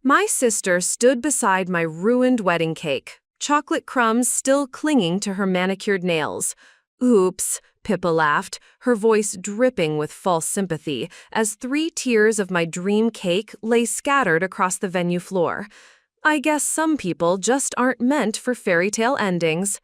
My sister stood beside my ruined wedding cake, chocolate crumbs still clinging to her manicured nails. Oops, Pippa laughed, her voice dripping with false sympathy, as 3 tiers of my dream cake lay scattered across the venue floor. I guess some people just aren't meant for fairy tale endings.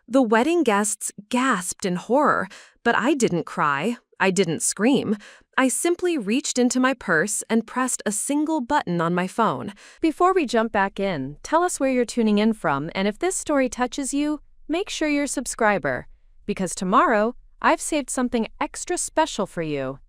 The wedding guests gasped in horror, but I didn't cry. I didn't scream. I simply reached into my purse and pressed a single button on my phone. Before we jump back in, tell us where you're tuning in from, and if this story touches you, make sure you're a subscriber, because tomorrow, I've saved something extra special for you.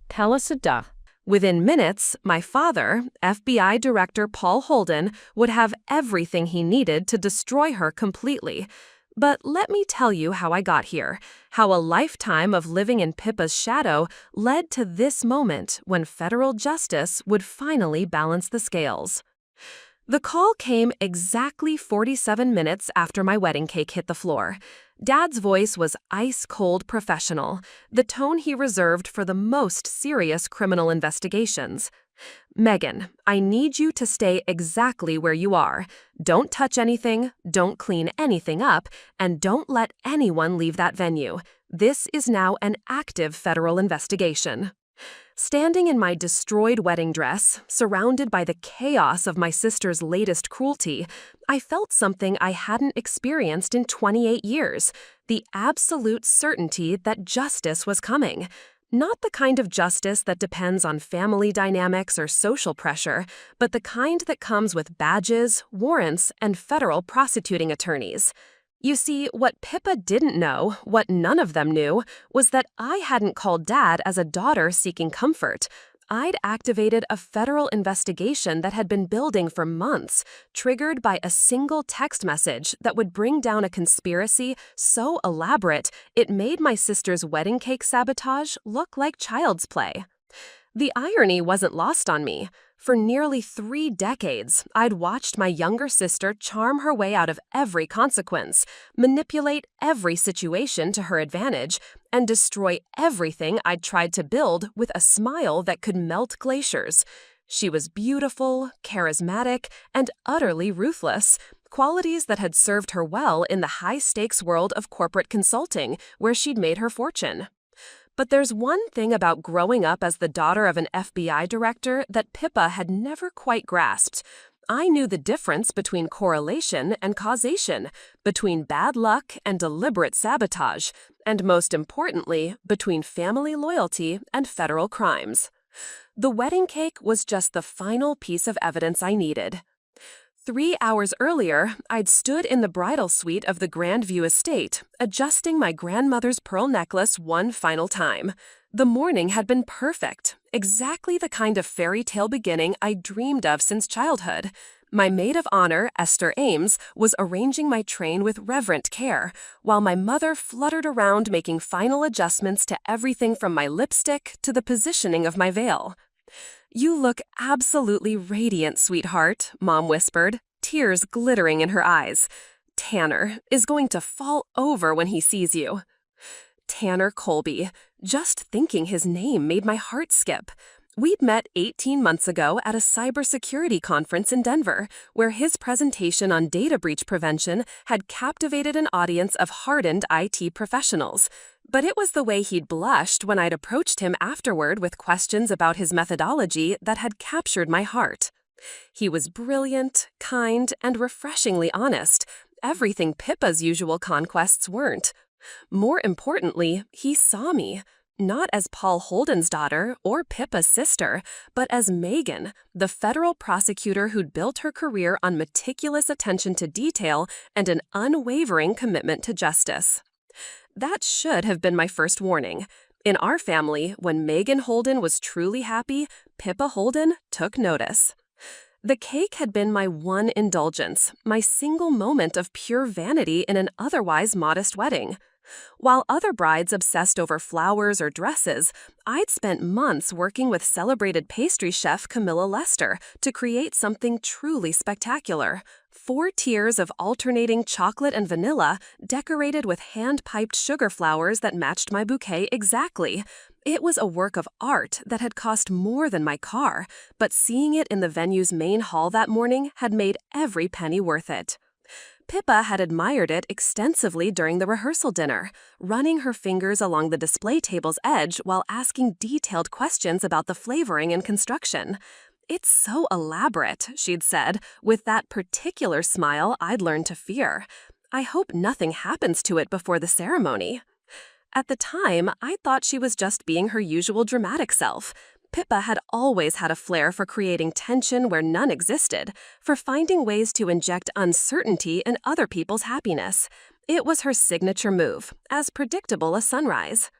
Tell us a duh. Within minutes, my father, FBI Director Paul Holden, would have everything he needed to destroy her completely. But let me tell you how I got here, how a lifetime of living in Pippa's shadow led to this moment when federal justice would finally balance the scales. The call came exactly 47 minutes after my wedding cake hit the floor. Dad's voice was ice-cold professional, the tone he reserved for the most serious criminal investigations. "Megan, I need you to stay exactly where you are. Don't touch anything, don't clean anything up, and don't let anyone leave that venue. This is now an active federal investigation." Standing in my destroyed wedding dress, surrounded by the chaos of my sister's latest cruelty, I felt something I hadn't experienced in 28 years, the absolute certainty that justice was coming. Not the kind of justice that depends on family dynamics or social pressure, but the kind that comes with badges, warrants, and federal prosecuting attorneys. You see, what Pippa didn't know, what none of them knew, was that I hadn't called Dad as a daughter seeking comfort. I'd activated a federal investigation that had been building for months, triggered by a single text message that would bring down a conspiracy so elaborate it made my sister's wedding cake sabotage look like child's play. The irony wasn't lost on me. For nearly 3 decades, I'd watched my younger sister charm her way out of every consequence, manipulate every situation to her advantage, and destroy everything I'd tried to build with a smile that could melt glaciers. She was beautiful, charismatic, and utterly ruthless, qualities that had served her well in the high-stakes world of corporate consulting, where she'd made her fortune. But there's one thing about growing up as the daughter of an FBI director that Pippa had never quite grasped. I knew the difference between correlation and causation, between bad luck and deliberate sabotage, and most importantly, between family loyalty and federal crimes. The wedding cake was just the final piece of evidence I needed. 3 hours earlier, I'd stood in the bridal suite of the Grandview estate, adjusting my grandmother's pearl necklace one final time. The morning had been perfect, exactly the kind of fairy tale beginning I dreamed of since childhood. My maid of honor, Esther Ames, was arranging my train with reverent care, while my mother fluttered around making final adjustments to everything from my lipstick to the positioning of my veil. "You look absolutely radiant, sweetheart," Mom whispered, tears glittering in her eyes. "Tanner is going to fall over when he sees you." Tanner Colby. Just thinking his name made my heart skip. We'd met 18 months ago at a cybersecurity conference in Denver, where his presentation on data breach prevention had captivated an audience of hardened IT professionals. But it was the way he'd blushed when I'd approached him afterward with questions about his methodology that had captured my heart. He was brilliant, kind, and refreshingly honest, everything Pippa's usual conquests weren't. More importantly, he saw me, not as Paul Holden's daughter or Pippa's sister, but as Megan, the federal prosecutor who'd built her career on meticulous attention to detail and an unwavering commitment to justice. That should have been my first warning. In our family, when Megan Holden was truly happy, Pippa Holden took notice. The cake had been my one indulgence, my single moment of pure vanity in an otherwise modest wedding. While other brides obsessed over flowers or dresses, I'd spent months working with celebrated pastry chef Camilla Lester to create something truly spectacular. 4 tiers of alternating chocolate and vanilla, decorated with hand-piped sugar flowers that matched my bouquet exactly. It was a work of art that had cost more than my car, but seeing it in the venue's main hall that morning had made every penny worth it. Pippa had admired it extensively during the rehearsal dinner, running her fingers along the display table's edge while asking detailed questions about the flavoring and construction. "It's so elaborate," she'd said, with that particular smile I'd learned to fear. "I hope nothing happens to it before the ceremony." At the time, I thought she was just being her usual dramatic self. Pippa had always had a flair for creating tension where none existed, for finding ways to inject uncertainty in other people's happiness. It was her signature move, as predictable as sunrise.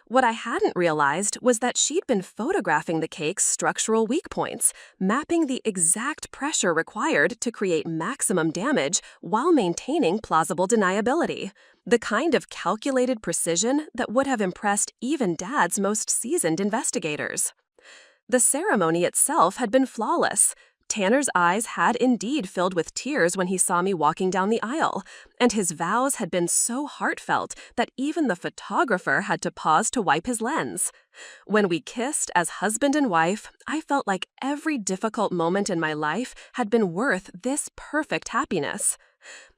What I hadn't realized was that she'd been photographing the cake's structural weak points, mapping the exact pressure required to create maximum damage while maintaining plausible deniability. The kind of calculated precision that would have impressed even Dad's most seasoned investigators. The ceremony itself had been flawless. Tanner's eyes had indeed filled with tears when he saw me walking down the aisle, and his vows had been so heartfelt that even the photographer had to pause to wipe his lens. When we kissed as husband and wife, I felt like every difficult moment in my life had been worth this perfect happiness.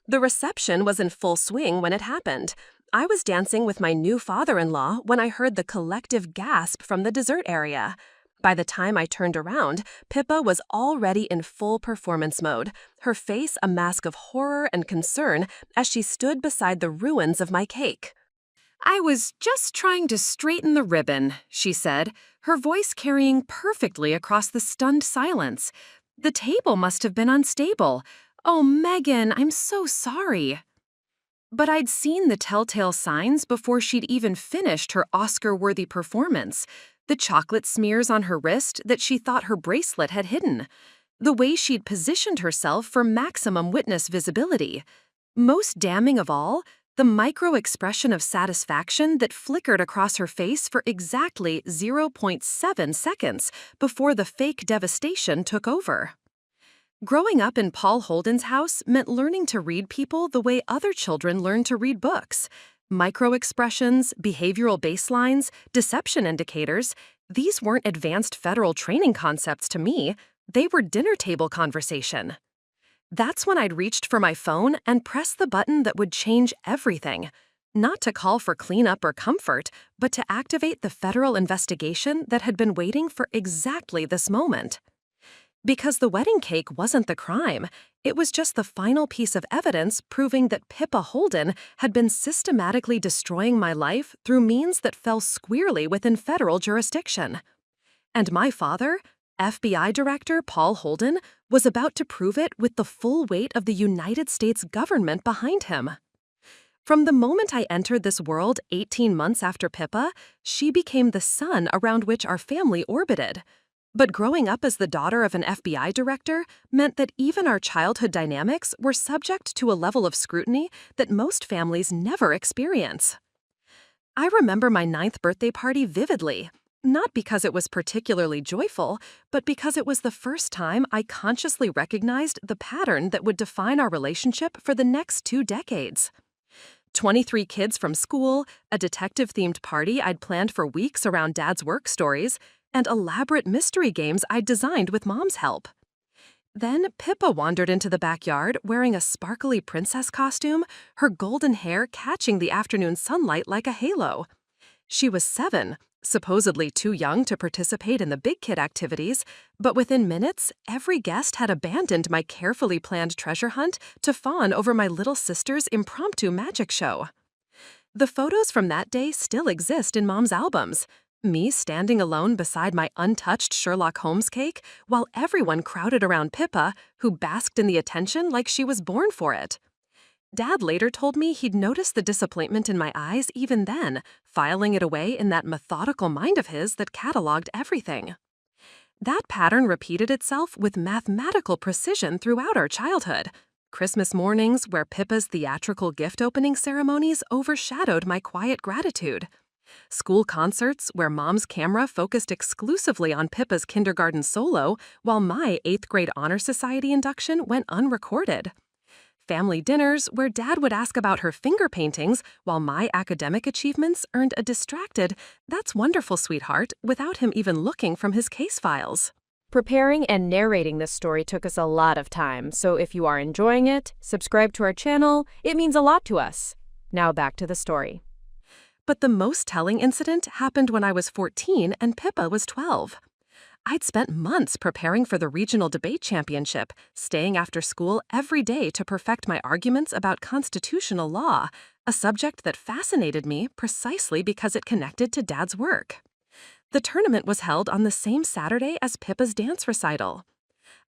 The reception was in full swing when it happened. I was dancing with my new father-in-law when I heard the collective gasp from the dessert area. By the time I turned around, Pippa was already in full performance mode, her face a mask of horror and concern as she stood beside the ruins of my cake. "I was just trying to straighten the ribbon," she said, her voice carrying perfectly across the stunned silence. "The table must have been unstable. Oh, Megan, I'm so sorry." But I'd seen the telltale signs before she'd even finished her Oscar-worthy performance. The chocolate smears on her wrist that she thought her bracelet had hidden. The way she'd positioned herself for maximum witness visibility. Most damning of all, the micro-expression of satisfaction that flickered across her face for exactly 0.7 seconds before the fake devastation took over. Growing up in Paul Holden's house meant learning to read people the way other children learn to read books. Micro-expressions, behavioral baselines, deception indicators, these weren't advanced federal training concepts to me, they were dinner table conversation. That's when I'd reached for my phone and pressed the button that would change everything. Not to call for cleanup or comfort, but to activate the federal investigation that had been waiting for exactly this moment. Because the wedding cake wasn't the crime, it was just the final piece of evidence proving that Pippa Holden had been systematically destroying my life through means that fell squarely within federal jurisdiction. And my father, FBI Director Paul Holden, was about to prove it with the full weight of the United States government behind him. From the moment I entered this world 18 months after Pippa, she became the sun around which our family orbited. But growing up as the daughter of an FBI director meant that even our childhood dynamics were subject to a level of scrutiny that most families never experience. I remember my 9th birthday party vividly, not because it was particularly joyful, but because it was the first time I consciously recognized the pattern that would define our relationship for the next 2 decades. 23 kids from school, a detective-themed party I'd planned for weeks around Dad's work stories, and elaborate mystery games I'd designed with Mom's help. Then Pippa wandered into the backyard wearing a sparkly princess costume, her golden hair catching the afternoon sunlight like a halo. She was 7, supposedly too young to participate in the big kid activities, but within minutes, every guest had abandoned my carefully planned treasure hunt to fawn over my little sister's impromptu magic show. The photos from that day still exist in Mom's albums. Me standing alone beside my untouched Sherlock Holmes cake while everyone crowded around Pippa, who basked in the attention like she was born for it. Dad later told me he'd noticed the disappointment in my eyes even then, filing it away in that methodical mind of his that cataloged everything. That pattern repeated itself with mathematical precision throughout our childhood. Christmas mornings where Pippa's theatrical gift opening ceremonies overshadowed my quiet gratitude. School concerts where Mom's camera focused exclusively on Pippa's kindergarten solo while my 8th grade Honor Society induction went unrecorded. Family dinners where Dad would ask about her finger paintings while my academic achievements earned a distracted, "That's wonderful, sweetheart," without him even looking from his case files. Preparing and narrating this story took us a lot of time, so if you are enjoying it, subscribe to our channel. It means a lot to us. Now back to the story. But the most telling incident happened when I was 14 and Pippa was 12. I'd spent months preparing for the regional debate championship, staying after school every day to perfect my arguments about constitutional law, a subject that fascinated me precisely because it connected to Dad's work. The tournament was held on the same Saturday as Pippa's dance recital.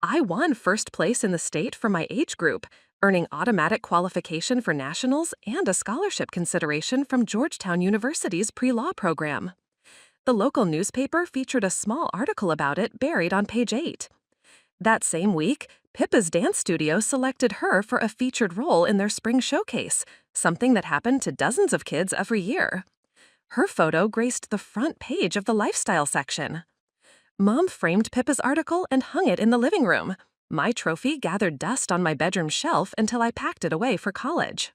I won first place in the state for my age group, earning automatic qualification for nationals and a scholarship consideration from Georgetown University's pre-law program. The local newspaper featured a small article about it buried on page 8. That same week, Pippa's dance studio selected her for a featured role in their spring showcase, something that happened to dozens of kids every year. Her photo graced the front page of the lifestyle section. Mom framed Pippa's article and hung it in the living room. My trophy gathered dust on my bedroom shelf until I packed it away for college.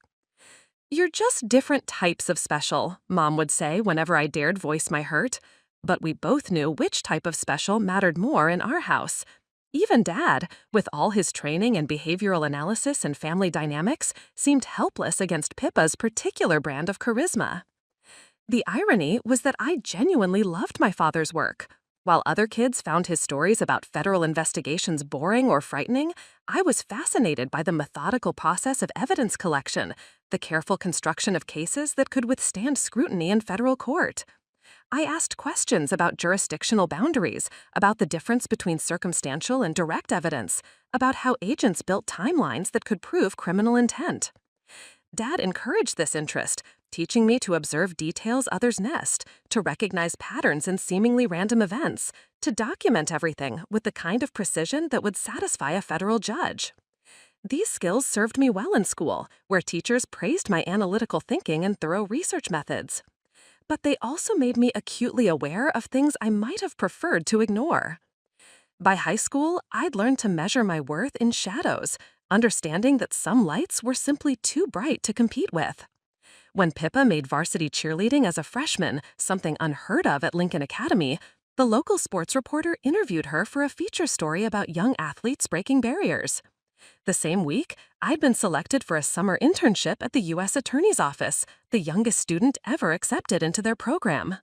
"You're just different types of special," Mom would say whenever I dared voice my hurt. But we both knew which type of special mattered more in our house. Even Dad, with all his training in behavioral analysis and family dynamics, seemed helpless against Pippa's particular brand of charisma. The irony was that I genuinely loved my father's work. While other kids found his stories about federal investigations boring or frightening, I was fascinated by the methodical process of evidence collection, the careful construction of cases that could withstand scrutiny in federal court. I asked questions about jurisdictional boundaries, about the difference between circumstantial and direct evidence, about how agents built timelines that could prove criminal intent. Dad encouraged this interest, teaching me to observe details others missed, to recognize patterns in seemingly random events, to document everything with the kind of precision that would satisfy a federal judge. These skills served me well in school, where teachers praised my analytical thinking and thorough research methods. But they also made me acutely aware of things I might have preferred to ignore. By high school, I'd learned to measure my worth in shadows, understanding that some lights were simply too bright to compete with. When Pippa made varsity cheerleading as a freshman, something unheard of at Lincoln Academy, the local sports reporter interviewed her for a feature story about young athletes breaking barriers. The same week, I'd been selected for a summer internship at the U.S. Attorney's Office, the youngest student ever accepted into their program.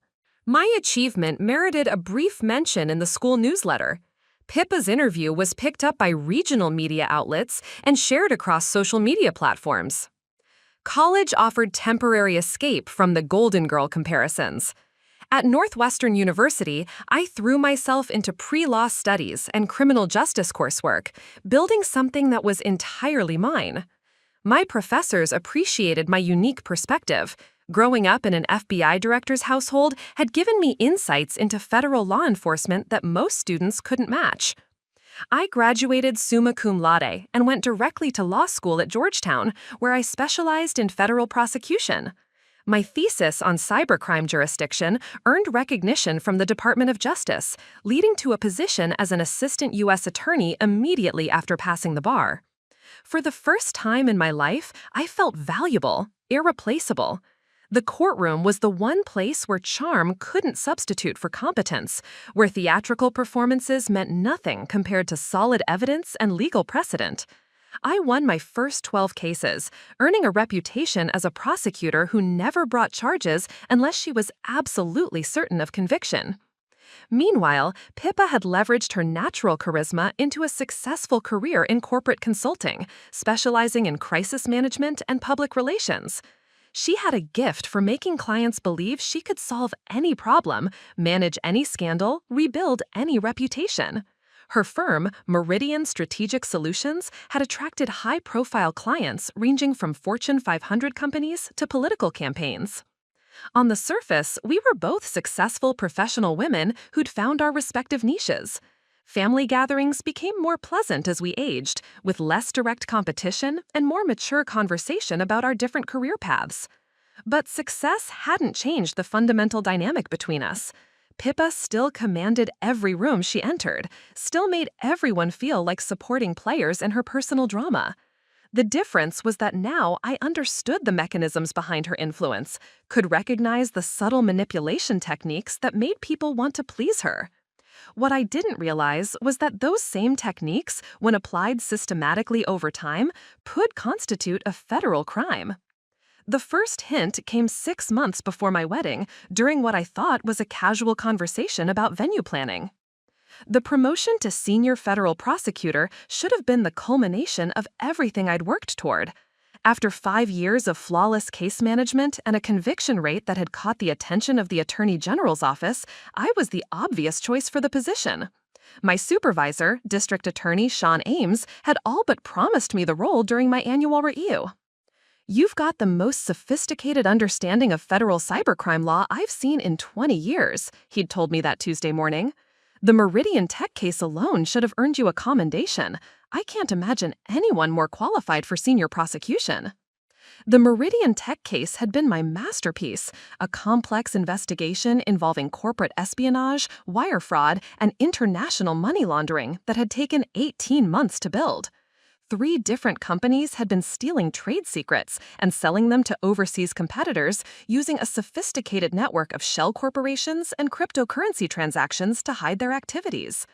My achievement merited a brief mention in the school newsletter. Pippa's interview was picked up by regional media outlets and shared across social media platforms. College offered temporary escape from the Golden Girl comparisons. At Northwestern University, I threw myself into pre-law studies and criminal justice coursework, building something that was entirely mine. My professors appreciated my unique perspective. Growing up in an FBI director's household had given me insights into federal law enforcement that most students couldn't match. I graduated summa cum laude and went directly to law school at Georgetown, where I specialized in federal prosecution. My thesis on cybercrime jurisdiction earned recognition from the Department of Justice, leading to a position as an assistant U.S. attorney immediately after passing the bar. For the first time in my life, I felt valuable, irreplaceable. The courtroom was the one place where charm couldn't substitute for competence, where theatrical performances meant nothing compared to solid evidence and legal precedent. I won my first 12 cases, earning a reputation as a prosecutor who never brought charges unless she was absolutely certain of conviction. Meanwhile, Pippa had leveraged her natural charisma into a successful career in corporate consulting, specializing in crisis management and public relations. She had a gift for making clients believe she could solve any problem, manage any scandal, rebuild any reputation. Her firm, Meridian Strategic Solutions, had attracted high-profile clients ranging from Fortune 500 companies to political campaigns. On the surface, we were both successful professional women who'd found our respective niches. Family gatherings became more pleasant as we aged, with less direct competition and more mature conversation about our different career paths. But success hadn't changed the fundamental dynamic between us. Pippa still commanded every room she entered, still made everyone feel like supporting players in her personal drama. The difference was that now I understood the mechanisms behind her influence, could recognize the subtle manipulation techniques that made people want to please her. What I didn't realize was that those same techniques, when applied systematically over time, could constitute a federal crime. The first hint came 6 months before my wedding, during what I thought was a casual conversation about venue planning. The promotion to senior federal prosecutor should have been the culmination of everything I'd worked toward. After 5 years of flawless case management and a conviction rate that had caught the attention of the Attorney General's office, I was the obvious choice for the position. My supervisor, District Attorney Sean Ames, had all but promised me the role during my annual review. "You've got the most sophisticated understanding of federal cybercrime law I've seen in 20 years, he'd told me that Tuesday morning. "The Meridian Tech case alone should have earned you a commendation. I can't imagine anyone more qualified for senior prosecution." The Meridian Tech case had been my masterpiece, a complex investigation involving corporate espionage, wire fraud, and international money laundering that had taken 18 months to build. 3 different companies had been stealing trade secrets and selling them to overseas competitors using a sophisticated network of shell corporations and cryptocurrency transactions to hide their activities.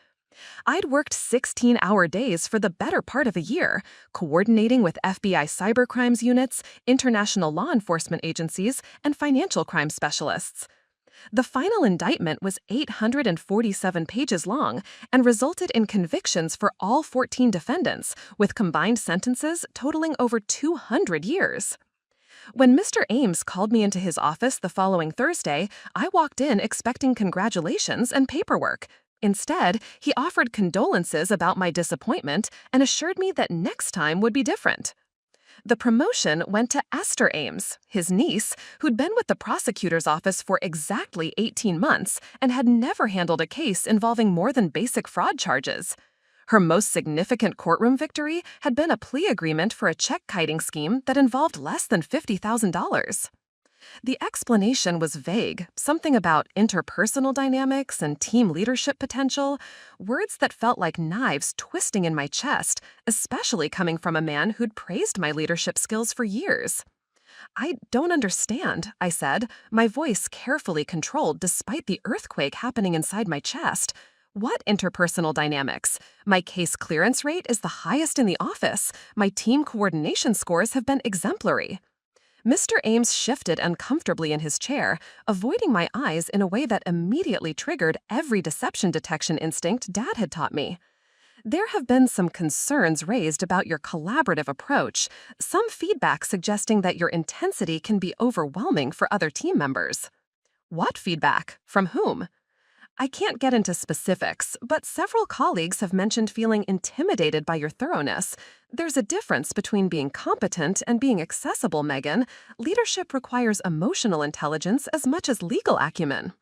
I'd worked 16-hour days for the better part of a year, coordinating with FBI cybercrimes units, international law enforcement agencies, and financial crime specialists. The final indictment was 847 pages long and resulted in convictions for all 14 defendants, with combined sentences totaling over 200 years. When Mr. Ames called me into his office the following Thursday, I walked in expecting congratulations and paperwork. Instead, he offered condolences about my disappointment and assured me that next time would be different. The promotion went to Esther Ames, his niece, who'd been with the prosecutor's office for exactly 18 months and had never handled a case involving more than basic fraud charges. Her most significant courtroom victory had been a plea agreement for a check-kiting scheme that involved less than $50,000. The explanation was vague, something about interpersonal dynamics and team leadership potential, words that felt like knives twisting in my chest, especially coming from a man who'd praised my leadership skills for years. "I don't understand," I said, my voice carefully controlled despite the earthquake happening inside my chest. "What interpersonal dynamics? My case clearance rate is the highest in the office. My team coordination scores have been exemplary." Mr. Ames shifted uncomfortably in his chair, avoiding my eyes in a way that immediately triggered every deception detection instinct Dad had taught me. "There have been some concerns raised about your collaborative approach, some feedback suggesting that your intensity can be overwhelming for other team members." "What feedback? From whom?" "I can't get into specifics, but several colleagues have mentioned feeling intimidated by your thoroughness. There's a difference between being competent and being accessible, Megan. Leadership requires emotional intelligence as much as legal acumen."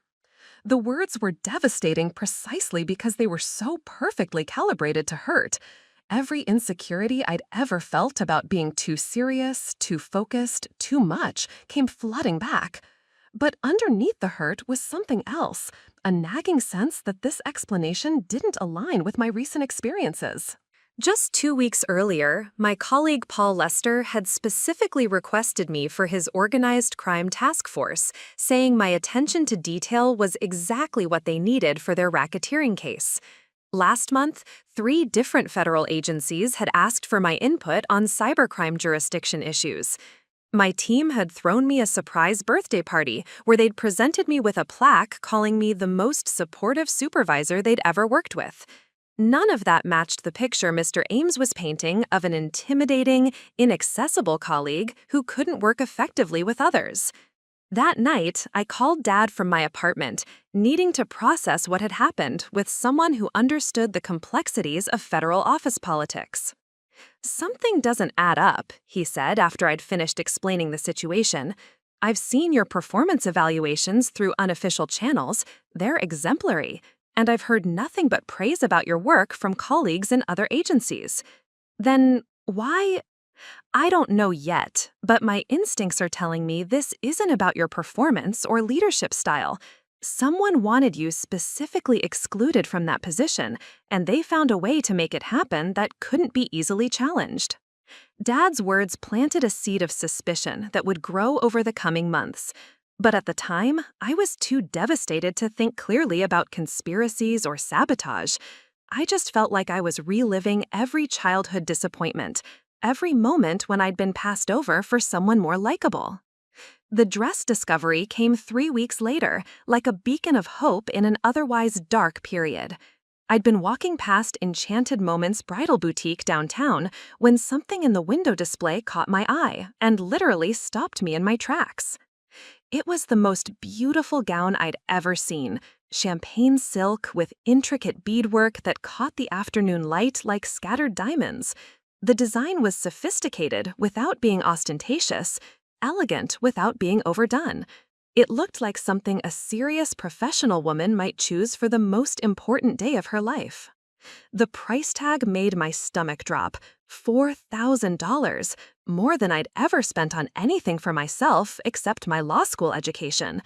The words were devastating precisely because they were so perfectly calibrated to hurt. Every insecurity I'd ever felt about being too serious, too focused, too much came flooding back. But underneath the hurt was something else, a nagging sense that this explanation didn't align with my recent experiences. Just 2 weeks earlier, my colleague Paul Lester had specifically requested me for his organized crime task force, saying my attention to detail was exactly what they needed for their racketeering case. Last month, 3 different federal agencies had asked for my input on cybercrime jurisdiction issues. My team had thrown me a surprise birthday party where they'd presented me with a plaque calling me the most supportive supervisor they'd ever worked with. None of that matched the picture Mr. Ames was painting of an intimidating, inaccessible colleague who couldn't work effectively with others. That night, I called Dad from my apartment, needing to process what had happened with someone who understood the complexities of federal office politics. "Something doesn't add up," he said after I'd finished explaining the situation. "I've seen your performance evaluations through unofficial channels. They're exemplary. and I've heard nothing but praise about your work from colleagues in other agencies. Then why? I don't know yet, but my instincts are telling me this isn't about your performance or leadership style. Someone wanted you specifically excluded from that position, and they found a way to make it happen that couldn't be easily challenged. Dad's words planted a seed of suspicion that would grow over the coming months. But at the time, I was too devastated to think clearly about conspiracies or sabotage. I just felt like I was reliving every childhood disappointment, every moment when I'd been passed over for someone more likable. The dress discovery came 3 weeks later, like a beacon of hope in an otherwise dark period. I'd been walking past Enchanted Moments bridal boutique downtown when something in the window display caught my eye and literally stopped me in my tracks. It was the most beautiful gown I'd ever seen, champagne silk with intricate beadwork that caught the afternoon light like scattered diamonds. The design was sophisticated without being ostentatious, elegant without being overdone. It looked like something a serious professional woman might choose for the most important day of her life. The price tag made my stomach drop. $4,000, more than I'd ever spent on anything for myself except my law school education.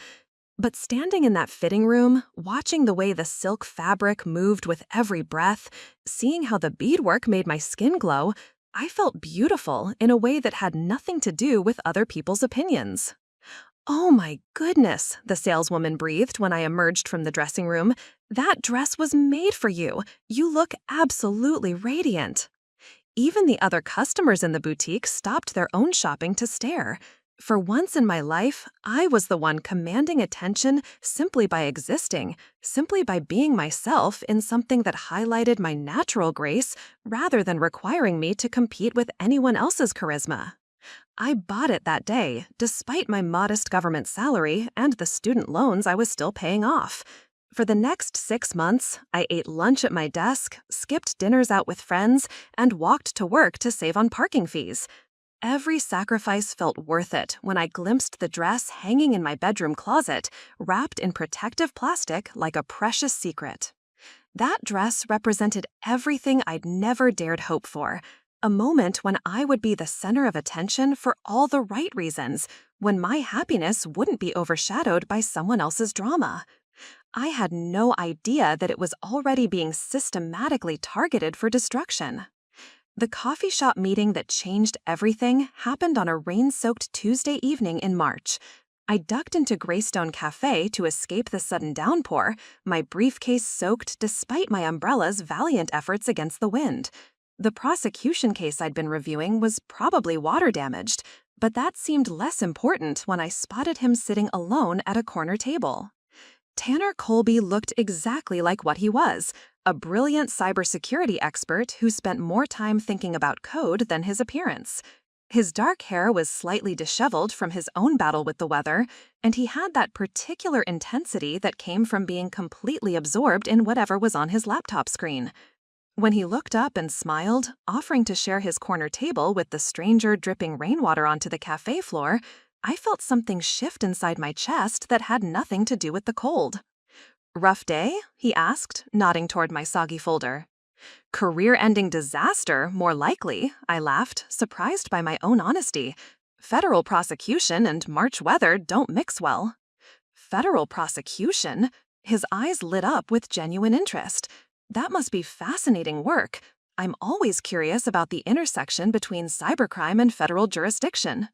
But standing in that fitting room, watching the way the silk fabric moved with every breath, seeing how the beadwork made my skin glow, I felt beautiful in a way that had nothing to do with other people's opinions. "Oh my goodness," the saleswoman breathed when I emerged from the dressing room. "That dress was made for you. You look absolutely radiant." Even the other customers in the boutique stopped their own shopping to stare. For once in my life, I was the one commanding attention simply by existing, simply by being myself in something that highlighted my natural grace rather than requiring me to compete with anyone else's charisma. I bought it that day, despite my modest government salary and the student loans I was still paying off. For the next 6 months, I ate lunch at my desk, skipped dinners out with friends, and walked to work to save on parking fees. Every sacrifice felt worth it when I glimpsed the dress hanging in my bedroom closet, wrapped in protective plastic like a precious secret. That dress represented everything I'd never dared hope for. A moment when I would be the center of attention for all the right reasons, when my happiness wouldn't be overshadowed by someone else's drama. I had no idea that it was already being systematically targeted for destruction. The coffee shop meeting that changed everything happened on a rain-soaked Tuesday evening in March. I ducked into Greystone Cafe to escape the sudden downpour, my briefcase soaked despite my umbrella's valiant efforts against the wind. The prosecution case I'd been reviewing was probably water damaged, but that seemed less important when I spotted him sitting alone at a corner table. Tanner Colby looked exactly like what he was, a brilliant cybersecurity expert who spent more time thinking about code than his appearance. His dark hair was slightly disheveled from his own battle with the weather, and he had that particular intensity that came from being completely absorbed in whatever was on his laptop screen. When he looked up and smiled, offering to share his corner table with the stranger dripping rainwater onto the cafe floor, I felt something shift inside my chest that had nothing to do with the cold. "Rough day?" he asked, nodding toward my soggy folder. "Career-ending disaster, more likely," I laughed, surprised by my own honesty. Federal prosecution and March weather don't mix well. Federal prosecution? His eyes lit up with genuine interest. That must be fascinating work. I'm always curious about the intersection between cybercrime and federal jurisdiction.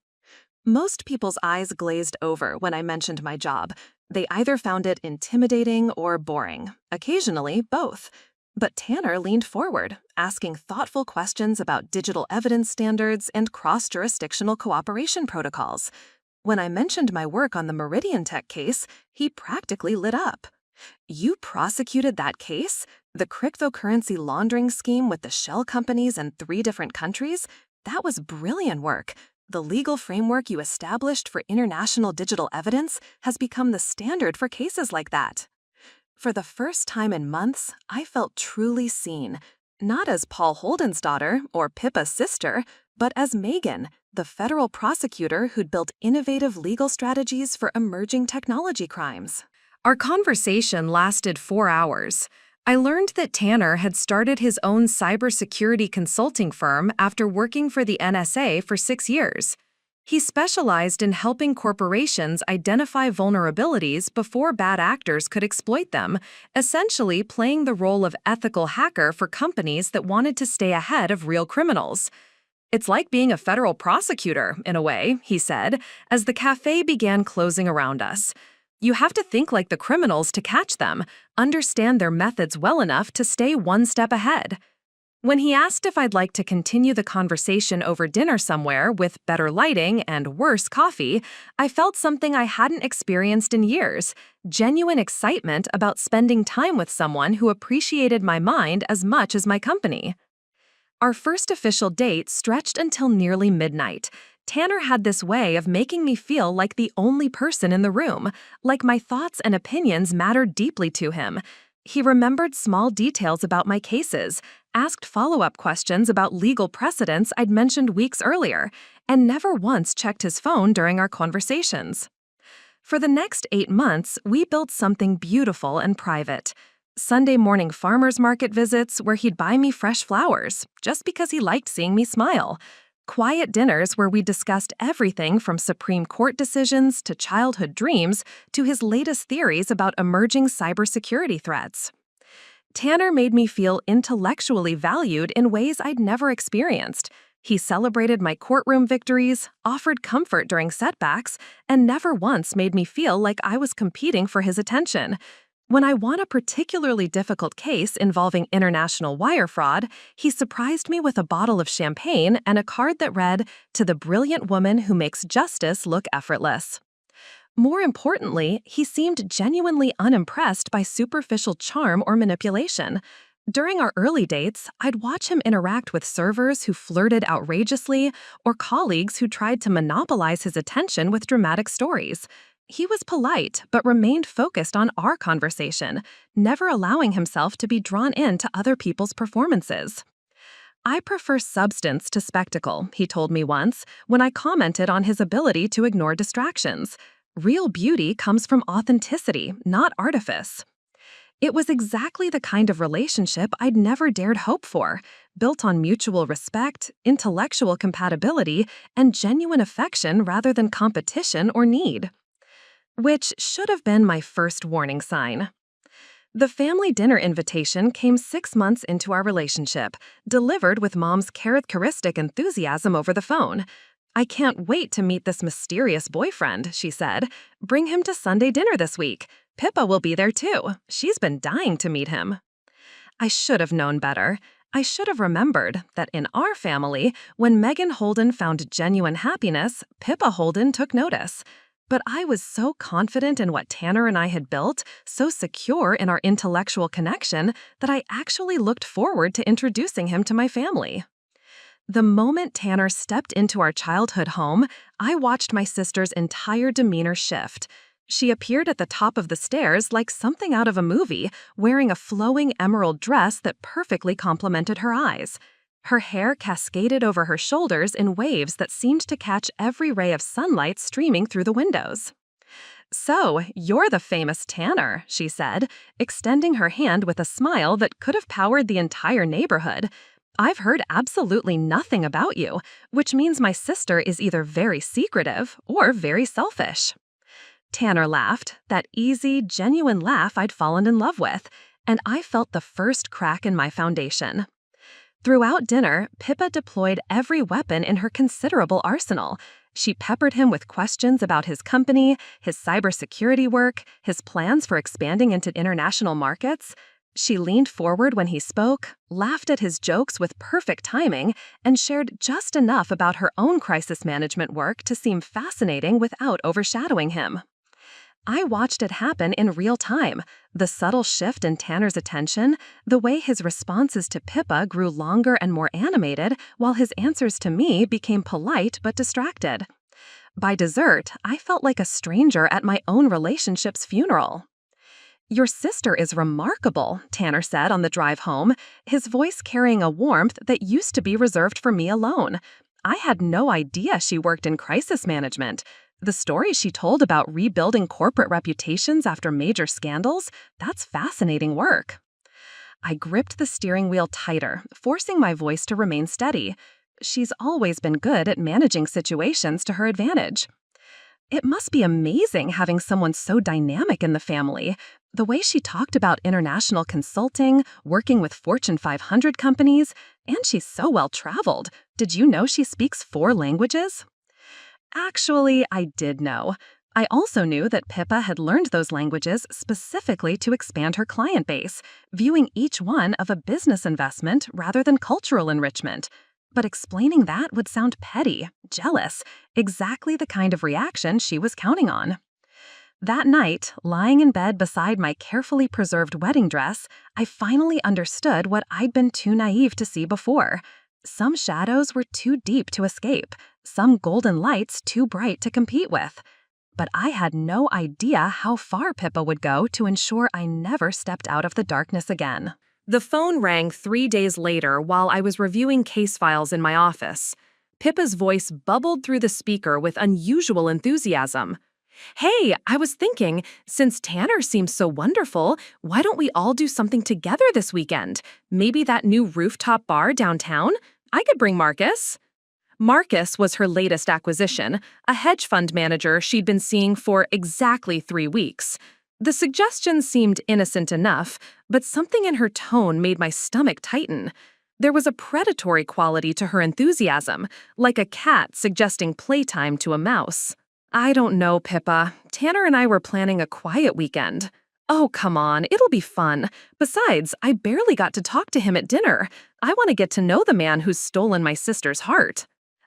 Most people's eyes glazed over when I mentioned my job. They either found it intimidating or boring, occasionally both. But Tanner leaned forward, asking thoughtful questions about digital evidence standards and cross-jurisdictional cooperation protocols. When I mentioned my work on the Meridian Tech case, he practically lit up. "You prosecuted that case? The cryptocurrency laundering scheme with the shell companies in 3 different countries? That was brilliant work. The legal framework you established for international digital evidence has become the standard for cases like that." For the first time in months, I felt truly seen, not as Paul Holden's daughter or Pippa's sister, but as Megan, the federal prosecutor who'd built innovative legal strategies for emerging technology crimes. Our conversation lasted 4 hours. I learned that Tanner had started his own cybersecurity consulting firm after working for the NSA for 6 years. He specialized in helping corporations identify vulnerabilities before bad actors could exploit them, essentially playing the role of ethical hacker for companies that wanted to stay ahead of real criminals. "It's like being a federal prosecutor, in a way," he said, as the cafe began closing around us. "You have to think like the criminals to catch them, understand their methods well enough to stay one step ahead." When he asked if I'd like to continue the conversation over dinner somewhere with better lighting and worse coffee, I felt something I hadn't experienced in years: genuine excitement about spending time with someone who appreciated my mind as much as my company. Our first official date stretched until nearly midnight. Tanner had this way of making me feel like the only person in the room, like my thoughts and opinions mattered deeply to him. He remembered small details about my cases, asked follow-up questions about legal precedents I'd mentioned weeks earlier, and never once checked his phone during our conversations. For the next 8 months, we built something beautiful and private. Sunday morning farmers market visits where he'd buy me fresh flowers, just because he liked seeing me smile. Quiet dinners where we discussed everything from Supreme Court decisions to childhood dreams to his latest theories about emerging cybersecurity threats. Tanner made me feel intellectually valued in ways I'd never experienced. He celebrated my courtroom victories, offered comfort during setbacks, and never once made me feel like I was competing for his attention. When I won a particularly difficult case involving international wire fraud, he surprised me with a bottle of champagne and a card that read, "To the brilliant woman who makes justice look effortless." More importantly, he seemed genuinely unimpressed by superficial charm or manipulation. During our early dates, I'd watch him interact with servers who flirted outrageously or colleagues who tried to monopolize his attention with dramatic stories. He was polite, but remained focused on our conversation, never allowing himself to be drawn into other people's performances. "I prefer substance to spectacle," he told me once, when I commented on his ability to ignore distractions. "Real beauty comes from authenticity, not artifice." It was exactly the kind of relationship I'd never dared hope for, built on mutual respect, intellectual compatibility, and genuine affection rather than competition or need. Which should have been my first warning sign. The family dinner invitation came 6 months into our relationship, delivered with Mom's characteristic enthusiasm over the phone. "I can't wait to meet this mysterious boyfriend," she said. "Bring him to Sunday dinner this week. Pippa will be there too. She's been dying to meet him." I should have known better. I should have remembered that in our family, when Megan Holden found genuine happiness, Pippa Holden took notice. But I was so confident in what Tanner and I had built, so secure in our intellectual connection, that I actually looked forward to introducing him to my family. The moment Tanner stepped into our childhood home, I watched my sister's entire demeanor shift. She appeared at the top of the stairs like something out of a movie, wearing a flowing emerald dress that perfectly complemented her eyes. Her hair cascaded over her shoulders in waves that seemed to catch every ray of sunlight streaming through the windows. "So, you're the famous Tanner," she said, extending her hand with a smile that could have powered the entire neighborhood. "I've heard absolutely nothing about you, which means my sister is either very secretive or very selfish." Tanner laughed, that easy, genuine laugh I'd fallen in love with, and I felt the first crack in my foundation. Throughout dinner, Pippa deployed every weapon in her considerable arsenal. She peppered him with questions about his company, his cybersecurity work, his plans for expanding into international markets. She leaned forward when he spoke, laughed at his jokes with perfect timing, and shared just enough about her own crisis management work to seem fascinating without overshadowing him. I watched it happen in real time, the subtle shift in Tanner's attention, the way his responses to Pippa grew longer and more animated, while his answers to me became polite but distracted. By dessert, I felt like a stranger at my own relationship's funeral. "Your sister is remarkable," Tanner said on the drive home, his voice carrying a warmth that used to be reserved for me alone. "I had no idea she worked in crisis management. The story she told about rebuilding corporate reputations after major scandals, that's fascinating work. I gripped the steering wheel tighter, forcing my voice to remain steady. She's always been good at managing situations to her advantage. It must be amazing having someone so dynamic in the family. The way she talked about international consulting, working with Fortune 500 companies, and she's so well-traveled. Did you know she speaks 4 languages? Actually, I did know. I also knew that Pippa had learned those languages specifically to expand her client base, viewing each one of a business investment rather than cultural enrichment. But explaining that would sound petty, jealous, exactly the kind of reaction she was counting on. That night, lying in bed beside my carefully preserved wedding dress, I finally understood what I'd been too naive to see before. Some shadows were too deep to escape, some golden lights too bright to compete with. But I had no idea how far Pippa would go to ensure I never stepped out of the darkness again. The phone rang 3 days later while I was reviewing case files in my office. Pippa's voice bubbled through the speaker with unusual enthusiasm. "Hey, I was thinking, since Tanner seems so wonderful, why don't we all do something together this weekend? Maybe that new rooftop bar downtown? I could bring Marcus." Marcus was her latest acquisition, a hedge fund manager she'd been seeing for exactly 3 weeks. The suggestion seemed innocent enough, but something in her tone made my stomach tighten. There was a predatory quality to her enthusiasm, like a cat suggesting playtime to a mouse. "I don't know, Pippa. Tanner and I were planning a quiet weekend." "Oh, come on, it'll be fun. Besides, I barely got to talk to him at dinner. I want to get to know the man who's stolen my sister's heart."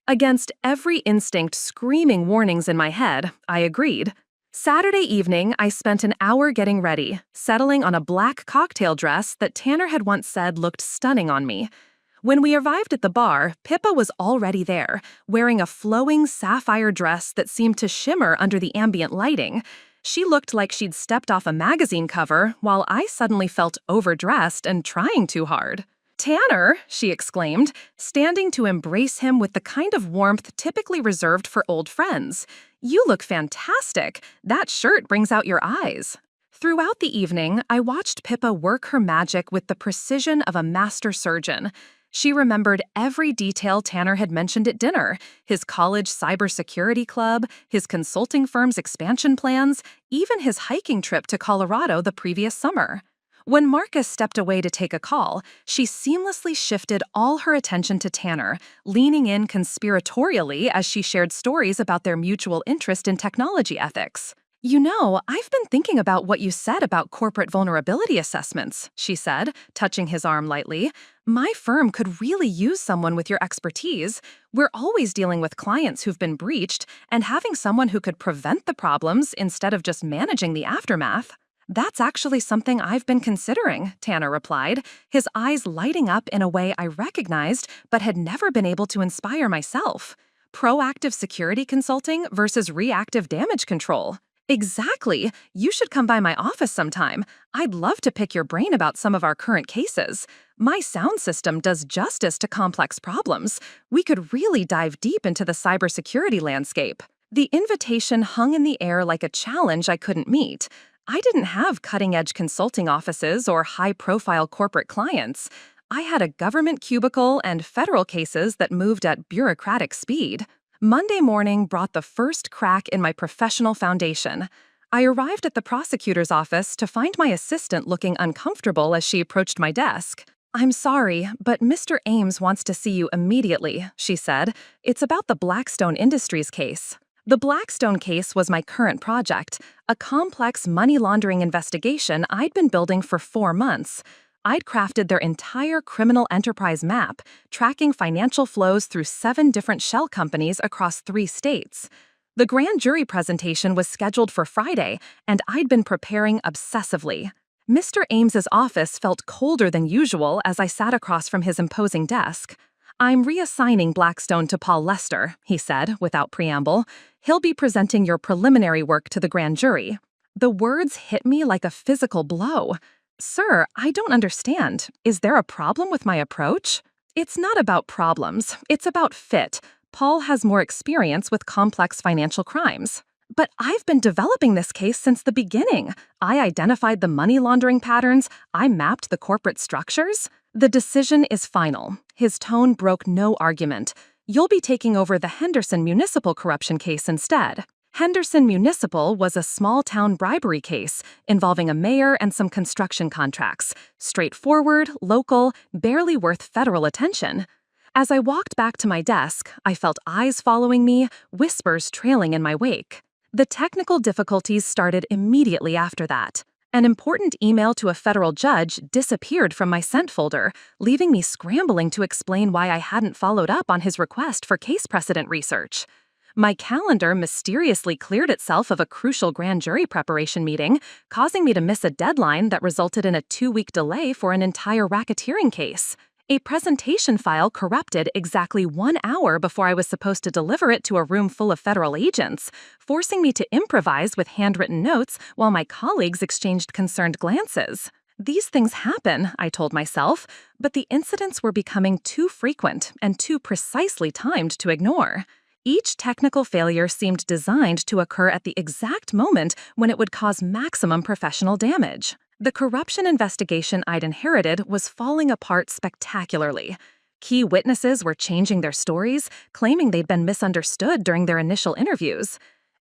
Against every instinct screaming warnings in my head, I agreed. Saturday evening, I spent an hour getting ready, settling on a black cocktail dress that Tanner had once said looked stunning on me. When we arrived at the bar, Pippa was already there, wearing a flowing sapphire dress that seemed to shimmer under the ambient lighting. She looked like she'd stepped off a magazine cover, while I suddenly felt overdressed and trying too hard. "Tanner," she exclaimed, standing to embrace him with the kind of warmth typically reserved for old friends. "You look fantastic. That shirt brings out your eyes." Throughout the evening, I watched Pippa work her magic with the precision of a master surgeon. She remembered every detail Tanner had mentioned at dinner: his college cybersecurity club, his consulting firm's expansion plans, even his hiking trip to Colorado the previous summer. When Marcus stepped away to take a call, she seamlessly shifted all her attention to Tanner, leaning in conspiratorially as she shared stories about their mutual interest in technology ethics. "You know, I've been thinking about what you said about corporate vulnerability assessments," she said, touching his arm lightly. "My firm could really use someone with your expertise. We're always dealing with clients who've been breached, and having someone who could prevent the problems instead of just managing the aftermath." "That's actually something I've been considering," Tanner replied, his eyes lighting up in a way I recognized but had never been able to inspire myself. "Proactive security consulting versus reactive damage control." "Exactly. You should come by my office sometime. I'd love to pick your brain about some of our current cases. My sound system does justice to complex problems. We could really dive deep into the cybersecurity landscape." The invitation hung in the air like a challenge I couldn't meet. I didn't have cutting-edge consulting offices or high-profile corporate clients. I had a government cubicle and federal cases that moved at bureaucratic speed. Monday morning brought the first crack in my professional foundation. I arrived at the prosecutor's office to find my assistant looking uncomfortable as she approached my desk. "I'm sorry, but Mr. Ames wants to see you immediately," she said. "It's about the Blackstone Industries case." The Blackstone case was my current project, a complex money laundering investigation I'd been building for 4 months. I'd crafted their entire criminal enterprise map, tracking financial flows through 7 different shell companies across 3 states. The grand jury presentation was scheduled for Friday, and I'd been preparing obsessively. Mr. Ames's office felt colder than usual as I sat across from his imposing desk. "I'm reassigning Blackstone to Paul Lester," he said, without preamble. "He'll be presenting your preliminary work to the grand jury." The words hit me like a physical blow. "Sir, I don't understand. Is there a problem with my approach?" "It's not about problems. It's about fit. Paul has more experience with complex financial crimes. But I've been developing this case since the beginning. I identified the money laundering patterns. I mapped the corporate structures. The decision is final. His tone broke no argument. You'll be taking over the Henderson Municipal corruption case instead. Henderson Municipal was a small-town bribery case involving a mayor and some construction contracts. Straightforward, local, barely worth federal attention. As I walked back to my desk, I felt eyes following me, whispers trailing in my wake. The technical difficulties started immediately after that. An important email to a federal judge disappeared from my sent folder, leaving me scrambling to explain why I hadn't followed up on his request for case precedent research. My calendar mysteriously cleared itself of a crucial grand jury preparation meeting, causing me to miss a deadline that resulted in a 2-week delay for an entire racketeering case. A presentation file corrupted exactly 1 hour before I was supposed to deliver it to a room full of federal agents, forcing me to improvise with handwritten notes while my colleagues exchanged concerned glances. These things happen, I told myself, but the incidents were becoming too frequent and too precisely timed to ignore. Each technical failure seemed designed to occur at the exact moment when it would cause maximum professional damage. The corruption investigation I'd inherited was falling apart spectacularly. Key witnesses were changing their stories, claiming they'd been misunderstood during their initial interviews.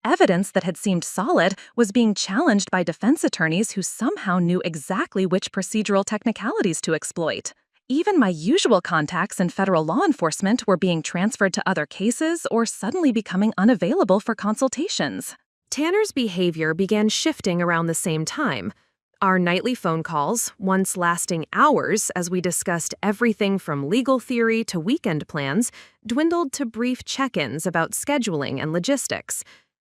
Evidence that had seemed solid was being challenged by defense attorneys who somehow knew exactly which procedural technicalities to exploit. Even my usual contacts in federal law enforcement were being transferred to other cases or suddenly becoming unavailable for consultations. Tanner's behavior began shifting around the same time. Our nightly phone calls, once lasting hours as we discussed everything from legal theory to weekend plans, dwindled to brief check-ins about scheduling and logistics.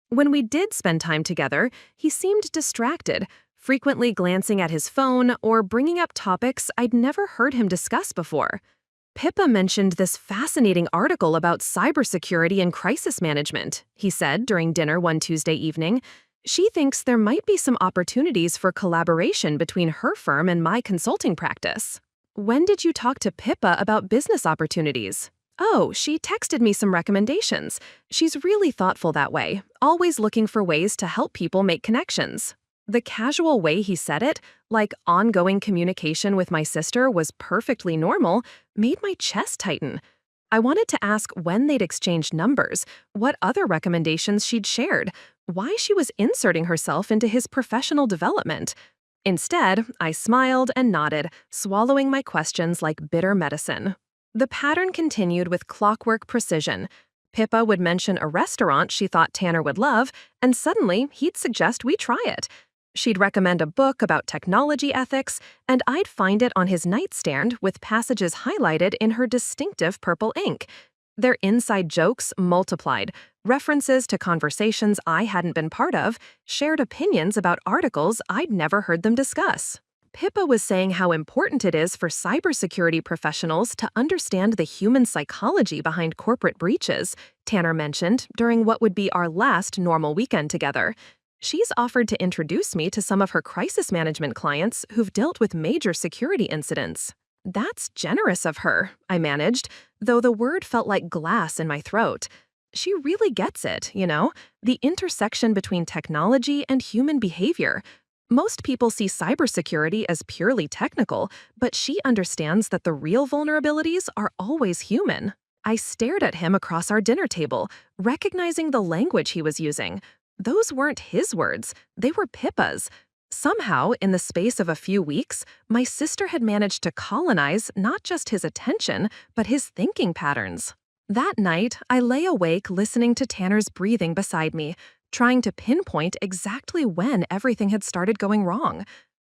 When we did spend time together, he seemed distracted, frequently glancing at his phone or bringing up topics I'd never heard him discuss before. Pippa mentioned this fascinating article about cybersecurity and crisis management, he said during dinner one Tuesday evening. She thinks there might be some opportunities for collaboration between her firm and my consulting practice. When did you talk to Pippa about business opportunities? Oh, she texted me some recommendations. She's really thoughtful that way, always looking for ways to help people make connections. The casual way he said it, like ongoing communication with my sister was perfectly normal, made my chest tighten. I wanted to ask when they'd exchanged numbers, what other recommendations she'd shared, why she was inserting herself into his professional development. Instead, I smiled and nodded, swallowing my questions like bitter medicine. The pattern continued with clockwork precision. Pippa would mention a restaurant she thought Tanner would love, and suddenly he'd suggest we try it. She'd recommend a book about technology ethics, and I'd find it on his nightstand with passages highlighted in her distinctive purple ink. Their inside jokes multiplied, references to conversations I hadn't been part of, shared opinions about articles I'd never heard them discuss. Pippa was saying how important it is for cybersecurity professionals to understand the human psychology behind corporate breaches, Tanner mentioned during what would be our last normal weekend together. She's offered to introduce me to some of her crisis management clients who've dealt with major security incidents. That's generous of her, I managed, though the word felt like glass in my throat. She really gets it, the intersection between technology and human behavior. Most people see cybersecurity as purely technical, but she understands that the real vulnerabilities are always human. I stared at him across our dinner table, recognizing the language he was using. Those weren't his words, they were Pippa's. Somehow, in the space of a few weeks, my sister had managed to colonize not just his attention, but his thinking patterns. That night, I lay awake listening to Tanner's breathing beside me, trying to pinpoint exactly when everything had started going wrong.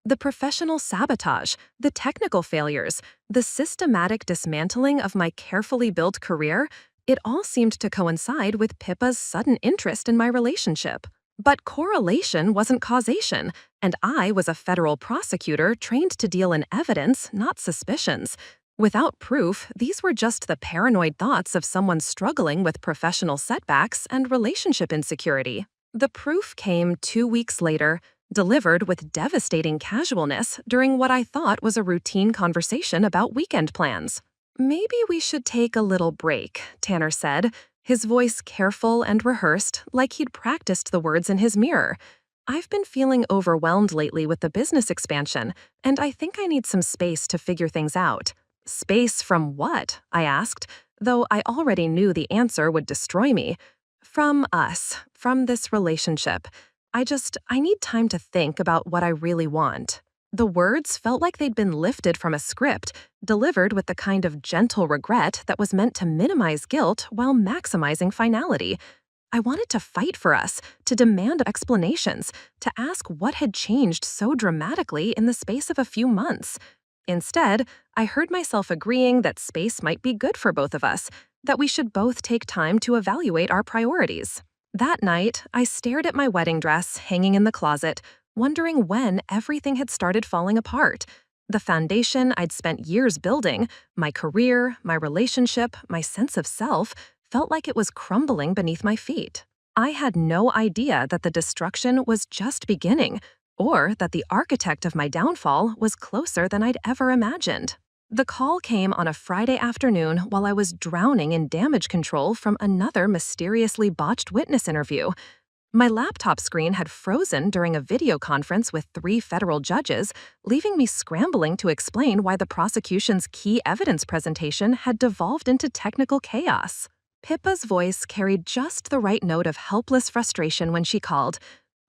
The professional sabotage, the technical failures, the systematic dismantling of my carefully built career, it all seemed to coincide with Pippa's sudden interest in my relationship. But correlation wasn't causation, and I was a federal prosecutor trained to deal in evidence, not suspicions. Without proof, these were just the paranoid thoughts of someone struggling with professional setbacks and relationship insecurity. The proof came 2 weeks later, delivered with devastating casualness during what I thought was a routine conversation about weekend plans. "Maybe we should take a little break," Tanner said, his voice careful and rehearsed, like he'd practiced the words in his mirror. "I've been feeling overwhelmed lately with the business expansion, and I think I need some space to figure things out." "Space from what?" I asked, though I already knew the answer would destroy me. "From us, from this relationship. I need time to think about what I really want." The words felt like they'd been lifted from a script, delivered with the kind of gentle regret that was meant to minimize guilt while maximizing finality. I wanted to fight for us, to demand explanations, to ask what had changed so dramatically in the space of a few months. Instead, I heard myself agreeing that space might be good for both of us, that we should both take time to evaluate our priorities. That night, I stared at my wedding dress hanging in the closet, wondering when everything had started falling apart. The foundation I'd spent years building, my career, my relationship, my sense of self, felt like it was crumbling beneath my feet. I had no idea that the destruction was just beginning, or that the architect of my downfall was closer than I'd ever imagined. The call came on a Friday afternoon while I was drowning in damage control from another mysteriously botched witness interview. My laptop screen had frozen during a video conference with 3 federal judges, leaving me scrambling to explain why the prosecution's key evidence presentation had devolved into technical chaos. Pippa's voice carried just the right note of helpless frustration when she called.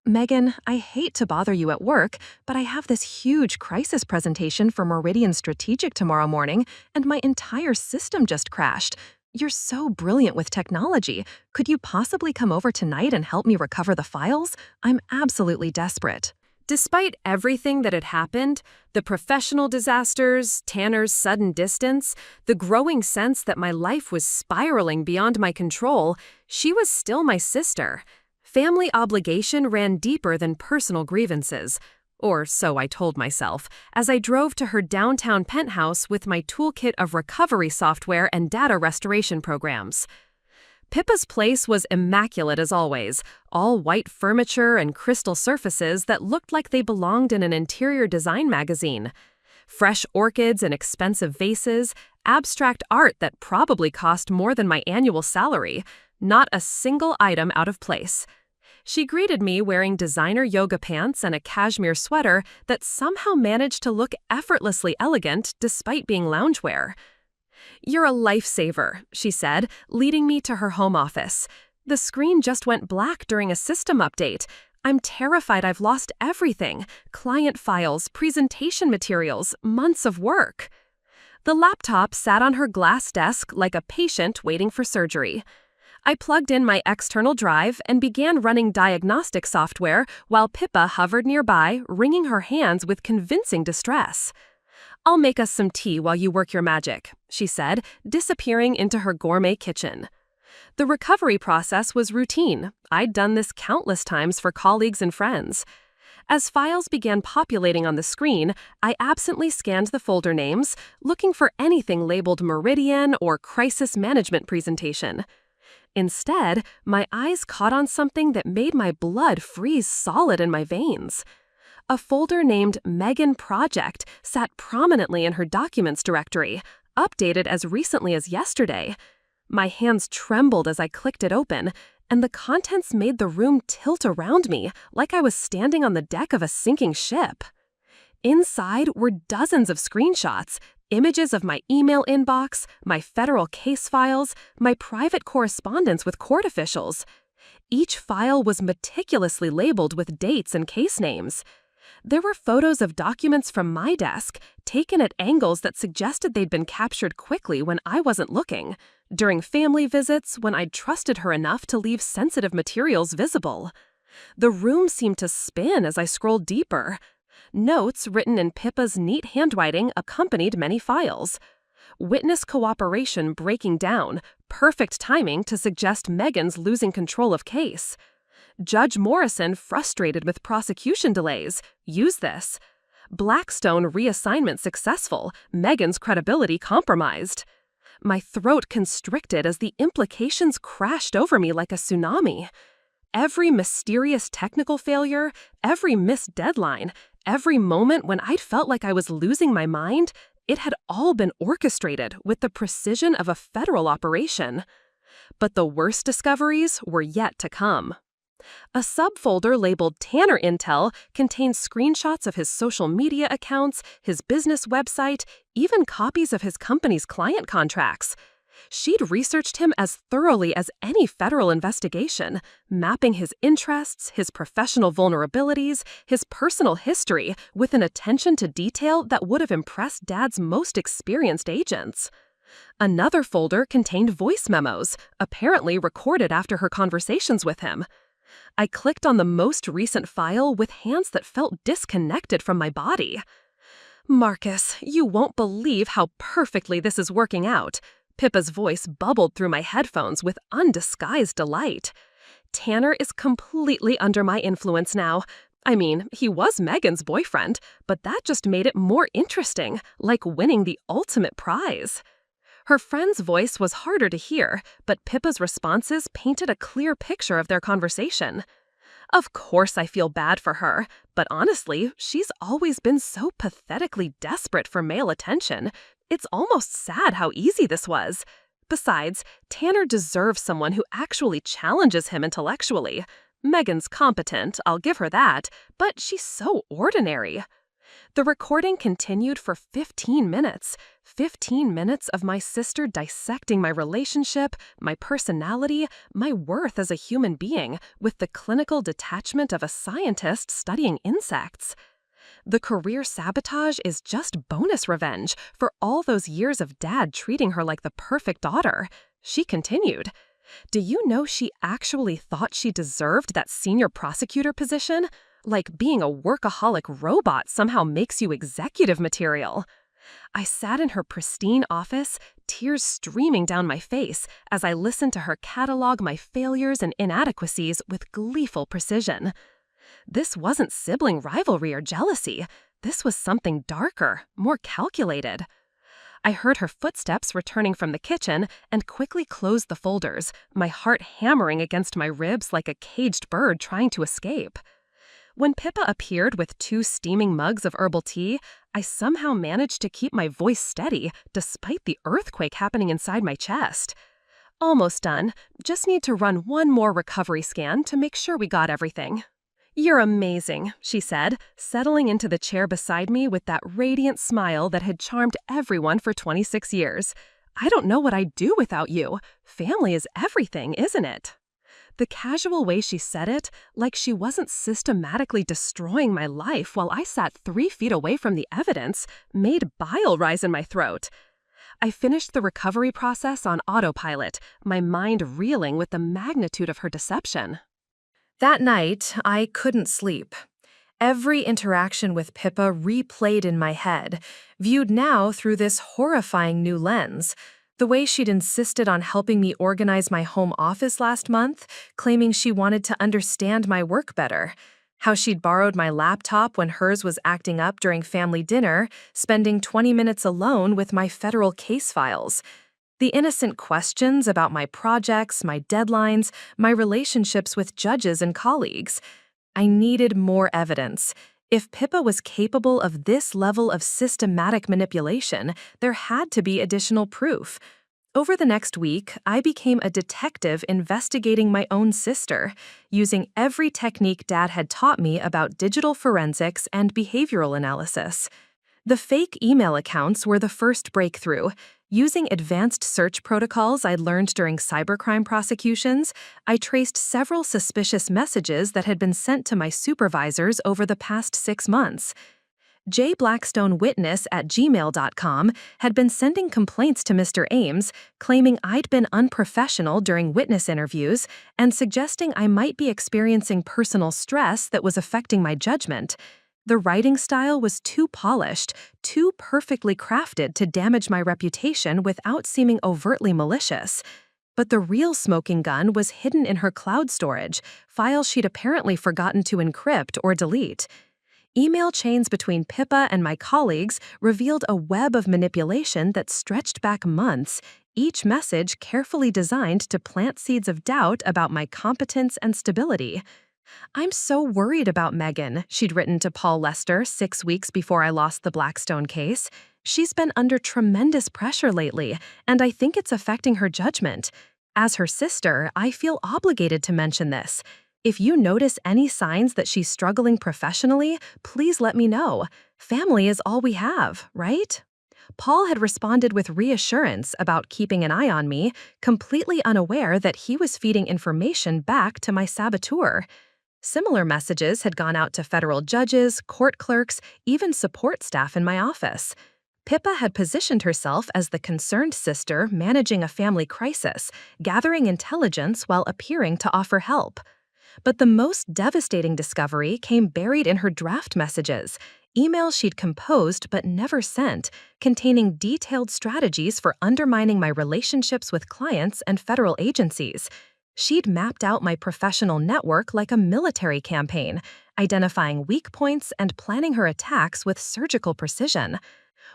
"Megan, I hate to bother you at work, but I have this huge crisis presentation for Meridian Strategic tomorrow morning, and my entire system just crashed. You're so brilliant with technology. Could you possibly come over tonight and help me recover the files? I'm absolutely desperate." Despite everything that had happened, the professional disasters, Tanner's sudden distance, the growing sense that my life was spiraling beyond my control, she was still my sister. Family obligation ran deeper than personal grievances. Or so I told myself, as I drove to her downtown penthouse with my toolkit of recovery software and data restoration programs. Pippa's place was immaculate as always, all white furniture and crystal surfaces that looked like they belonged in an interior design magazine. Fresh orchids and expensive vases, abstract art that probably cost more than my annual salary, not a single item out of place. She greeted me wearing designer yoga pants and a cashmere sweater that somehow managed to look effortlessly elegant despite being loungewear. "You're a lifesaver," she said, leading me to her home office. "The screen just went black during a system update. I'm terrified I've lost everything: client files, presentation materials, months of work." The laptop sat on her glass desk like a patient waiting for surgery. I plugged in my external drive and began running diagnostic software while Pippa hovered nearby, wringing her hands with convincing distress. "I'll make us some tea while you work your magic," she said, disappearing into her gourmet kitchen. The recovery process was routine. I'd done this countless times for colleagues and friends. As files began populating on the screen, I absently scanned the folder names, looking for anything labeled Meridian or Crisis Management Presentation. Instead, my eyes caught on something that made my blood freeze solid in my veins. A folder named Megan Project sat prominently in her documents directory, updated as recently as yesterday. My hands trembled as I clicked it open, and the contents made the room tilt around me like I was standing on the deck of a sinking ship. Inside were dozens of screenshots, images of my email inbox, my federal case files, my private correspondence with court officials. Each file was meticulously labeled with dates and case names. There were photos of documents from my desk, taken at angles that suggested they'd been captured quickly when I wasn't looking, during family visits when I'd trusted her enough to leave sensitive materials visible. The room seemed to spin as I scrolled deeper. Notes written in Pippa's neat handwriting accompanied many files. Witness cooperation breaking down, perfect timing to suggest Megan's losing control of case. Judge Morrison frustrated with prosecution delays. Use this. Blackstone reassignment successful. Megan's credibility compromised. My throat constricted as the implications crashed over me like a tsunami. Every mysterious technical failure, every missed deadline, every moment when I'd felt like I was losing my mind, it had all been orchestrated with the precision of a federal operation. But the worst discoveries were yet to come. A subfolder labeled Tanner Intel contains screenshots of his social media accounts, his business website, even copies of his company's client contracts. She'd researched him as thoroughly as any federal investigation, mapping his interests, his professional vulnerabilities, his personal history with an attention to detail that would have impressed Dad's most experienced agents. Another folder contained voice memos, apparently recorded after her conversations with him. I clicked on the most recent file with hands that felt disconnected from my body. "Marcus, you won't believe how perfectly this is working out." Pippa's voice bubbled through my headphones with undisguised delight. "Tanner is completely under my influence now. I mean, he was Megan's boyfriend, but that just made it more interesting, like winning the ultimate prize." Her friend's voice was harder to hear, but Pippa's responses painted a clear picture of their conversation. Of course I feel bad for her, but honestly, she's always been so pathetically desperate for male attention. It's almost sad how easy this was. Besides, Tanner deserves someone who actually challenges him intellectually. Megan's competent, I'll give her that, but she's so ordinary. The recording continued for 15 minutes. 15 minutes of my sister dissecting my relationship, my personality, my worth as a human being, with the clinical detachment of a scientist studying insects. The career sabotage is just bonus revenge for all those years of Dad treating her like the perfect daughter. She continued. "Do you know she actually thought she deserved that senior prosecutor position? Like being a workaholic robot somehow makes you executive material." I sat in her pristine office, tears streaming down my face as I listened to her catalog my failures and inadequacies with gleeful precision. This wasn't sibling rivalry or jealousy. This was something darker, more calculated. I heard her footsteps returning from the kitchen and quickly closed the folders, my heart hammering against my ribs like a caged bird trying to escape. When Pippa appeared with 2 steaming mugs of herbal tea, I somehow managed to keep my voice steady despite the earthquake happening inside my chest. "Almost done. Just need to run one more recovery scan to make sure we got everything." "You're amazing," she said, settling into the chair beside me with that radiant smile that had charmed everyone for 26 years. "I don't know what I'd do without you. Family is everything, isn't it?" The casual way she said it, like she wasn't systematically destroying my life while I sat 3 feet away from the evidence, made bile rise in my throat. I finished the recovery process on autopilot, my mind reeling with the magnitude of her deception. That night, I couldn't sleep. Every interaction with Pippa replayed in my head, viewed now through this horrifying new lens. The way she'd insisted on helping me organize my home office last month, claiming she wanted to understand my work better. How she'd borrowed my laptop when hers was acting up during family dinner, spending 20 minutes alone with my federal case files. The innocent questions about my projects, my deadlines, my relationships with judges and colleagues. I needed more evidence. If Pippa was capable of this level of systematic manipulation, there had to be additional proof. Over the next week, I became a detective investigating my own sister, using every technique Dad had taught me about digital forensics and behavioral analysis. The fake email accounts were the first breakthrough. Using advanced search protocols I'd learned during cybercrime prosecutions, I traced several suspicious messages that had been sent to my supervisors over the past 6 months. jblackstonewitness@gmail.com had been sending complaints to Mr. Ames, claiming I'd been unprofessional during witness interviews and suggesting I might be experiencing personal stress that was affecting my judgment. The writing style was too polished, too perfectly crafted to damage my reputation without seeming overtly malicious. But the real smoking gun was hidden in her cloud storage, files she'd apparently forgotten to encrypt or delete. Email chains between Pippa and my colleagues revealed a web of manipulation that stretched back months, each message carefully designed to plant seeds of doubt about my competence and stability. "I'm so worried about Megan," she'd written to Paul Lester 6 weeks before I lost the Blackstone case. "She's been under tremendous pressure lately, and I think it's affecting her judgment. As her sister, I feel obligated to mention this. If you notice any signs that she's struggling professionally, please let me know. Family is all we have, right? Paul had responded with reassurance about keeping an eye on me, completely unaware that he was feeding information back to my saboteur. Similar messages had gone out to federal judges, court clerks, even support staff in my office. Pippa had positioned herself as the concerned sister managing a family crisis, gathering intelligence while appearing to offer help. But the most devastating discovery came buried in her draft messages, emails she'd composed but never sent, containing detailed strategies for undermining my relationships with clients and federal agencies. She'd mapped out my professional network like a military campaign, identifying weak points and planning her attacks with surgical precision.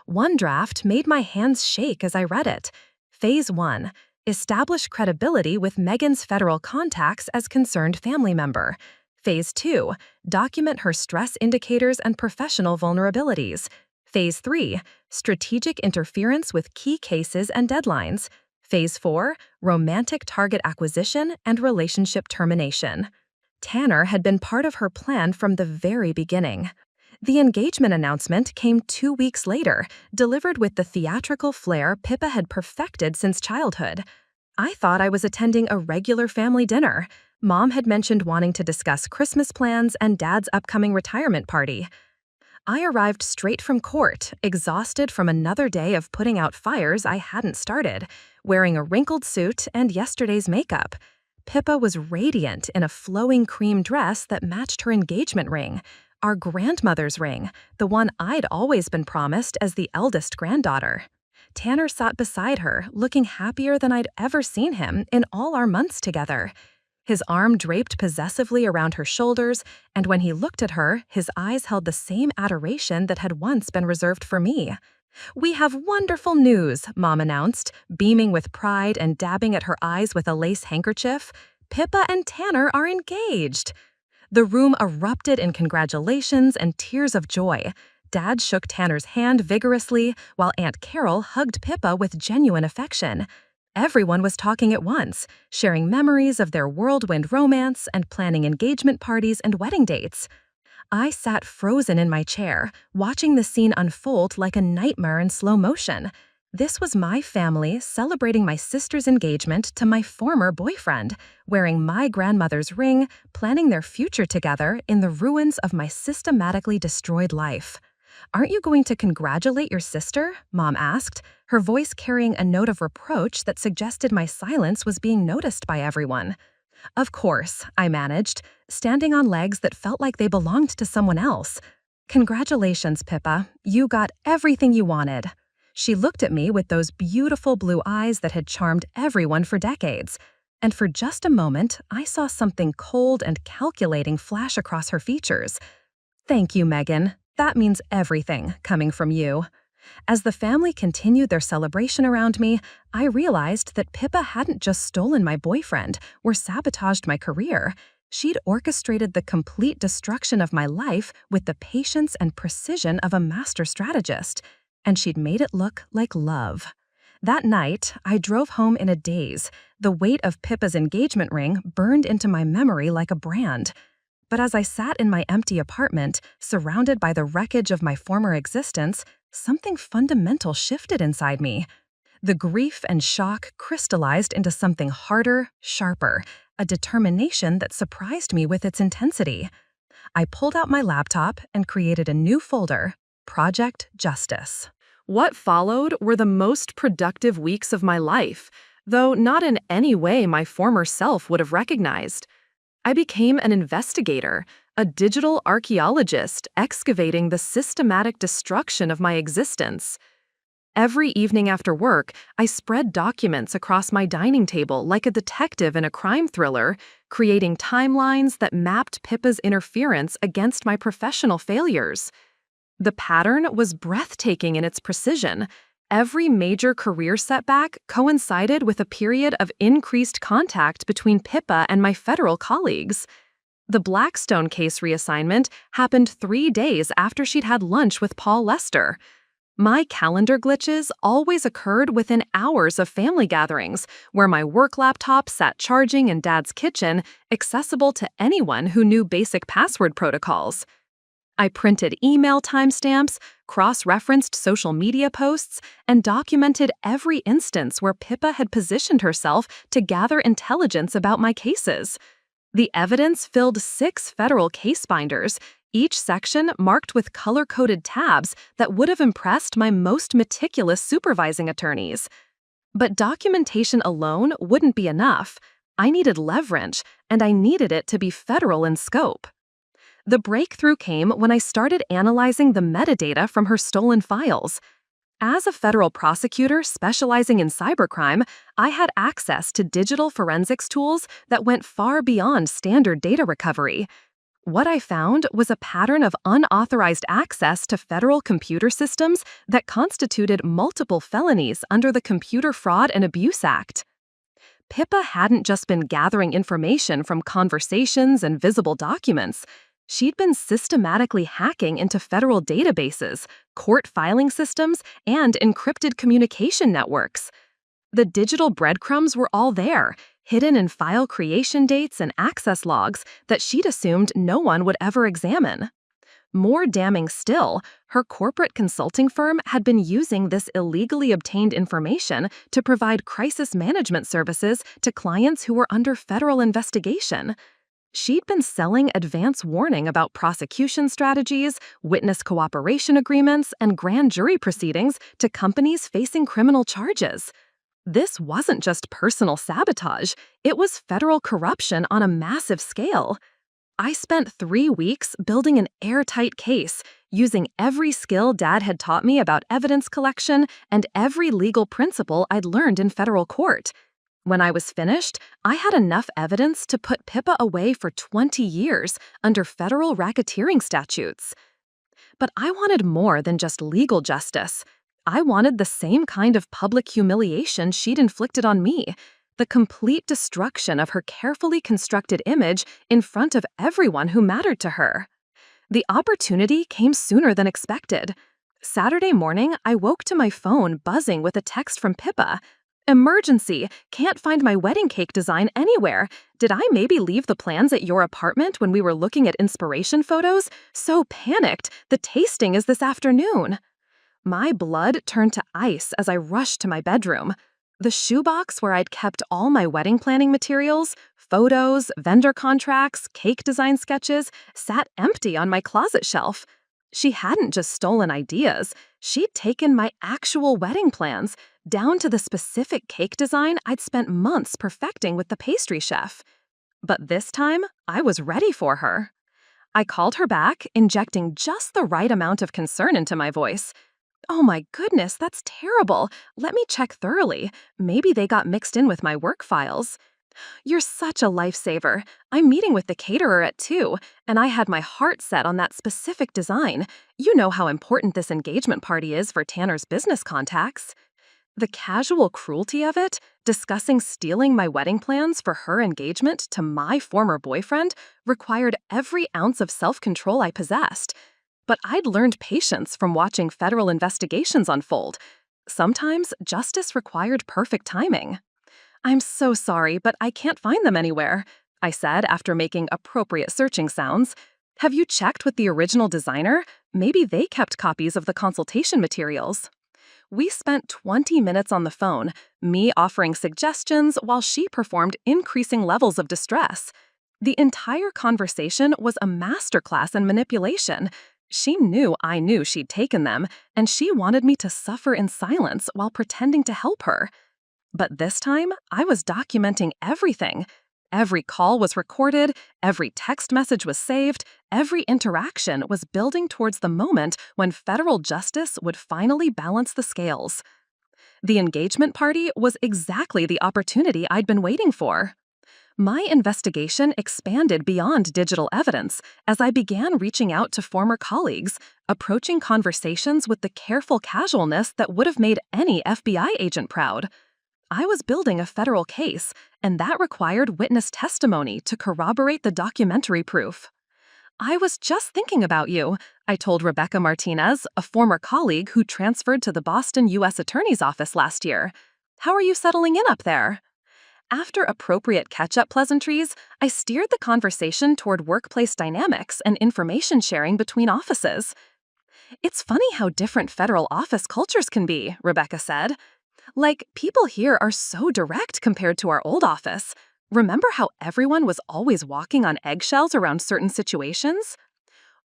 One draft made my hands shake as I read it. Phase 1. Establish credibility with Megan's federal contacts as concerned family member. Phase 2. Document her stress indicators and professional vulnerabilities. Phase 3. Strategic interference with key cases and deadlines. Phase 4. Romantic target acquisition and relationship termination. Tanner had been part of her plan from the very beginning. The engagement announcement came 2 weeks later, delivered with the theatrical flair Pippa had perfected since childhood. I thought I was attending a regular family dinner. Mom had mentioned wanting to discuss Christmas plans and Dad's upcoming retirement party. I arrived straight from court, exhausted from another day of putting out fires I hadn't started, wearing a wrinkled suit and yesterday's makeup. Pippa was radiant in a flowing cream dress that matched her engagement ring. Our grandmother's ring, the one I'd always been promised as the eldest granddaughter. Tanner sat beside her, looking happier than I'd ever seen him in all our months together. His arm draped possessively around her shoulders, and when he looked at her, his eyes held the same adoration that had once been reserved for me. "We have wonderful news," Mom announced, beaming with pride and dabbing at her eyes with a lace handkerchief. "Pippa and Tanner are engaged." The room erupted in congratulations and tears of joy. Dad shook Tanner's hand vigorously, while Aunt Carol hugged Pippa with genuine affection. Everyone was talking at once, sharing memories of their whirlwind romance and planning engagement parties and wedding dates. I sat frozen in my chair, watching the scene unfold like a nightmare in slow motion. This was my family celebrating my sister's engagement to my former boyfriend, wearing my grandmother's ring, planning their future together in the ruins of my systematically destroyed life. "Aren't you going to congratulate your sister?" Mom asked, her voice carrying a note of reproach that suggested my silence was being noticed by everyone. "Of course," I managed, standing on legs that felt like they belonged to someone else. "Congratulations, Pippa. You got everything you wanted." She looked at me with those beautiful blue eyes that had charmed everyone for decades. And for just a moment, I saw something cold and calculating flash across her features. "Thank you, Megan. That means everything coming from you." As the family continued their celebration around me, I realized that Pippa hadn't just stolen my boyfriend or sabotaged my career. She'd orchestrated the complete destruction of my life with the patience and precision of a master strategist. And she'd made it look like love. That night, I drove home in a daze. The weight of Pippa's engagement ring burned into my memory like a brand. But as I sat in my empty apartment, surrounded by the wreckage of my former existence, something fundamental shifted inside me. The grief and shock crystallized into something harder, sharper, a determination that surprised me with its intensity. I pulled out my laptop and created a new folder, Project Justice. What followed were the most productive weeks of my life, though not in any way my former self would have recognized. I became an investigator, a digital archaeologist excavating the systematic destruction of my existence. Every evening after work, I spread documents across my dining table like a detective in a crime thriller, creating timelines that mapped Pippa's interference against my professional failures. The pattern was breathtaking in its precision. Every major career setback coincided with a period of increased contact between Pippa and my federal colleagues. The Blackstone case reassignment happened 3 days after she'd had lunch with Paul Lester. My calendar glitches always occurred within hours of family gatherings, where my work laptop sat charging in Dad's kitchen, accessible to anyone who knew basic password protocols. I printed email timestamps, cross-referenced social media posts, and documented every instance where Pippa had positioned herself to gather intelligence about my cases. The evidence filled 6 federal case binders, each section marked with color-coded tabs that would have impressed my most meticulous supervising attorneys. But documentation alone wouldn't be enough. I needed leverage, and I needed it to be federal in scope. The breakthrough came when I started analyzing the metadata from her stolen files. As a federal prosecutor specializing in cybercrime, I had access to digital forensics tools that went far beyond standard data recovery. What I found was a pattern of unauthorized access to federal computer systems that constituted multiple felonies under the Computer Fraud and Abuse Act. Pippa hadn't just been gathering information from conversations and visible documents. She'd been systematically hacking into federal databases, court filing systems, and encrypted communication networks. The digital breadcrumbs were all there, hidden in file creation dates and access logs that she'd assumed no one would ever examine. More damning still, her corporate consulting firm had been using this illegally obtained information to provide crisis management services to clients who were under federal investigation. She'd been selling advance warning about prosecution strategies, witness cooperation agreements, and grand jury proceedings to companies facing criminal charges. This wasn't just personal sabotage, it was federal corruption on a massive scale. I spent 3 weeks building an airtight case, using every skill Dad had taught me about evidence collection and every legal principle I'd learned in federal court. When I was finished, I had enough evidence to put Pippa away for 20 years under federal racketeering statutes. But I wanted more than just legal justice. I wanted the same kind of public humiliation she'd inflicted on me, the complete destruction of her carefully constructed image in front of everyone who mattered to her. The opportunity came sooner than expected. Saturday morning, I woke to my phone buzzing with a text from Pippa. "Emergency! Can't find my wedding cake design anywhere. Did I maybe leave the plans at your apartment when we were looking at inspiration photos? So panicked. The tasting is this afternoon." My blood turned to ice as I rushed to my bedroom. The shoebox where I'd kept all my wedding planning materials, photos, vendor contracts, cake design sketches, sat empty on my closet shelf. She hadn't just stolen ideas. She'd taken my actual wedding plans, down to the specific cake design I'd spent months perfecting with the pastry chef. But this time, I was ready for her. I called her back, injecting just the right amount of concern into my voice. "Oh my goodness, that's terrible. Let me check thoroughly. Maybe they got mixed in with my work files." "You're such a lifesaver. I'm meeting with the caterer at 2, and I had my heart set on that specific design. You know how important this engagement party is for Tanner's business contacts." The casual cruelty of it, discussing stealing my wedding plans for her engagement to my former boyfriend, required every ounce of self-control I possessed. But I'd learned patience from watching federal investigations unfold. Sometimes justice required perfect timing. "I'm so sorry, but I can't find them anywhere," I said after making appropriate searching sounds. "Have you checked with the original designer? Maybe they kept copies of the consultation materials." We spent 20 minutes on the phone, me offering suggestions while she performed increasing levels of distress. The entire conversation was a masterclass in manipulation. She knew I knew she'd taken them, and she wanted me to suffer in silence while pretending to help her. But this time, I was documenting everything. Every call was recorded, every text message was saved, every interaction was building towards the moment when federal justice would finally balance the scales. The engagement party was exactly the opportunity I'd been waiting for. My investigation expanded beyond digital evidence as I began reaching out to former colleagues, approaching conversations with the careful casualness that would have made any FBI agent proud. I was building a federal case, and that required witness testimony to corroborate the documentary proof. I was just thinking about you, I told Rebecca Martinez, a former colleague who transferred to the Boston U.S. Attorney's Office last year. How are you settling in up there? After appropriate catch-up pleasantries, I steered the conversation toward workplace dynamics and information sharing between offices. It's funny how different federal office cultures can be, Rebecca said. Like, people here are so direct compared to our old office. Remember how everyone was always walking on eggshells around certain situations?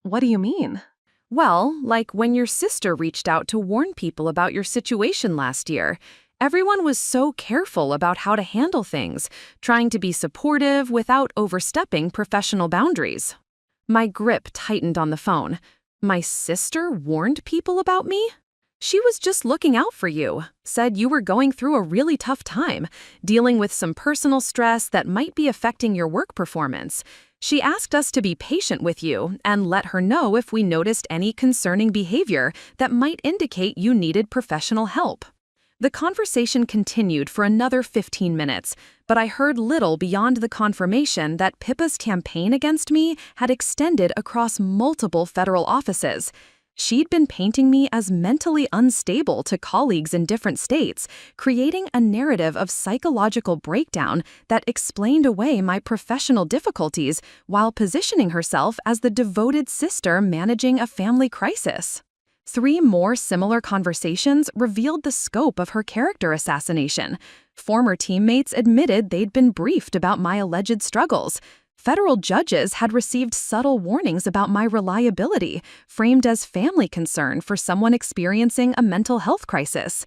What do you mean? Well, like when your sister reached out to warn people about your situation last year. Everyone was so careful about how to handle things, trying to be supportive without overstepping professional boundaries. My grip tightened on the phone. My sister warned people about me? She was just looking out for you, said you were going through a really tough time, dealing with some personal stress that might be affecting your work performance. She asked us to be patient with you and let her know if we noticed any concerning behavior that might indicate you needed professional help. The conversation continued for another 15 minutes, but I heard little beyond the confirmation that Pippa's campaign against me had extended across multiple federal offices. She'd been painting me as mentally unstable to colleagues in different states, creating a narrative of psychological breakdown that explained away my professional difficulties while positioning herself as the devoted sister managing a family crisis. 3 more similar conversations revealed the scope of her character assassination. Former teammates admitted they'd been briefed about my alleged struggles. Federal judges had received subtle warnings about my reliability, framed as family concern for someone experiencing a mental health crisis.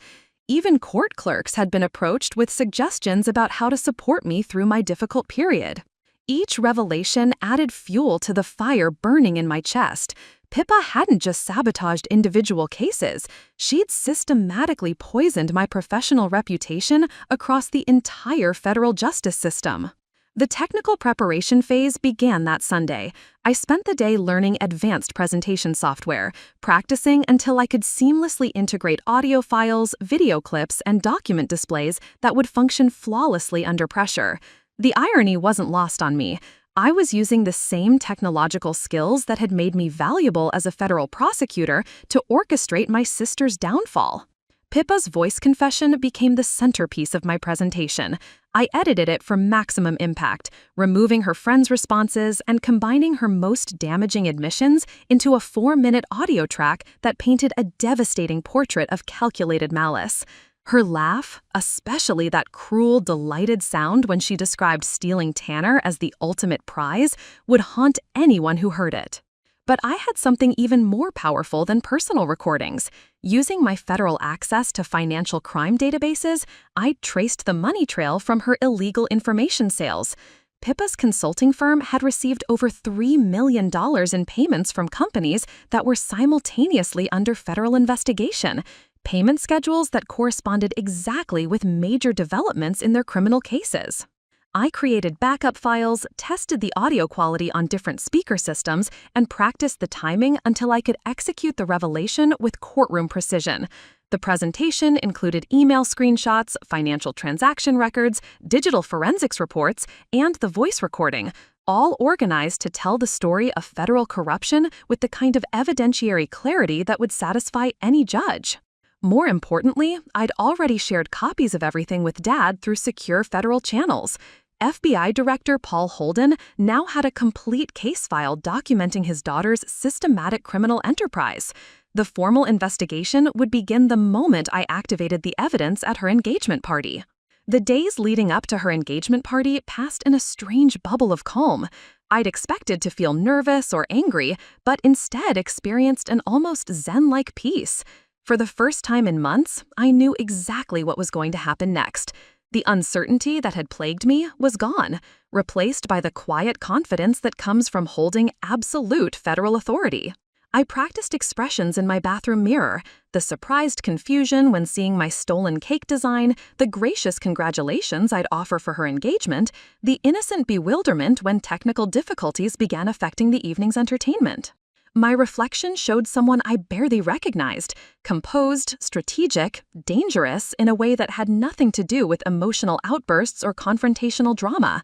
Even court clerks had been approached with suggestions about how to support me through my difficult period. Each revelation added fuel to the fire burning in my chest. Pippa hadn't just sabotaged individual cases, she'd systematically poisoned my professional reputation across the entire federal justice system. The technical preparation phase began that Sunday. I spent the day learning advanced presentation software, practicing until I could seamlessly integrate audio files, video clips, and document displays that would function flawlessly under pressure. The irony wasn't lost on me. I was using the same technological skills that had made me valuable as a federal prosecutor to orchestrate my sister's downfall. Pippa's voice confession became the centerpiece of my presentation. I edited it for maximum impact, removing her friend's responses and combining her most damaging admissions into a 4-minute audio track that painted a devastating portrait of calculated malice. Her laugh, especially that cruel, delighted sound when she described stealing Tanner as the ultimate prize, would haunt anyone who heard it. But I had something even more powerful than personal recordings. Using my federal access to financial crime databases, I traced the money trail from her illegal information sales. Pippa's consulting firm had received over $3 million in payments from companies that were simultaneously under federal investigation. Payment schedules that corresponded exactly with major developments in their criminal cases. I created backup files, tested the audio quality on different speaker systems, and practiced the timing until I could execute the revelation with courtroom precision. The presentation included email screenshots, financial transaction records, digital forensics reports, and the voice recording, all organized to tell the story of federal corruption with the kind of evidentiary clarity that would satisfy any judge. More importantly, I'd already shared copies of everything with Dad through secure federal channels. FBI Director Paul Holden now had a complete case file documenting his daughter's systematic criminal enterprise. The formal investigation would begin the moment I activated the evidence at her engagement party. The days leading up to her engagement party passed in a strange bubble of calm. I'd expected to feel nervous or angry, but instead experienced an almost zen-like peace. For the first time in months, I knew exactly what was going to happen next. The uncertainty that had plagued me was gone, replaced by the quiet confidence that comes from holding absolute federal authority. I practiced expressions in my bathroom mirror, the surprised confusion when seeing my stolen cake design, the gracious congratulations I'd offer for her engagement, the innocent bewilderment when technical difficulties began affecting the evening's entertainment. My reflection showed someone I barely recognized, composed, strategic, dangerous in a way that had nothing to do with emotional outbursts or confrontational drama.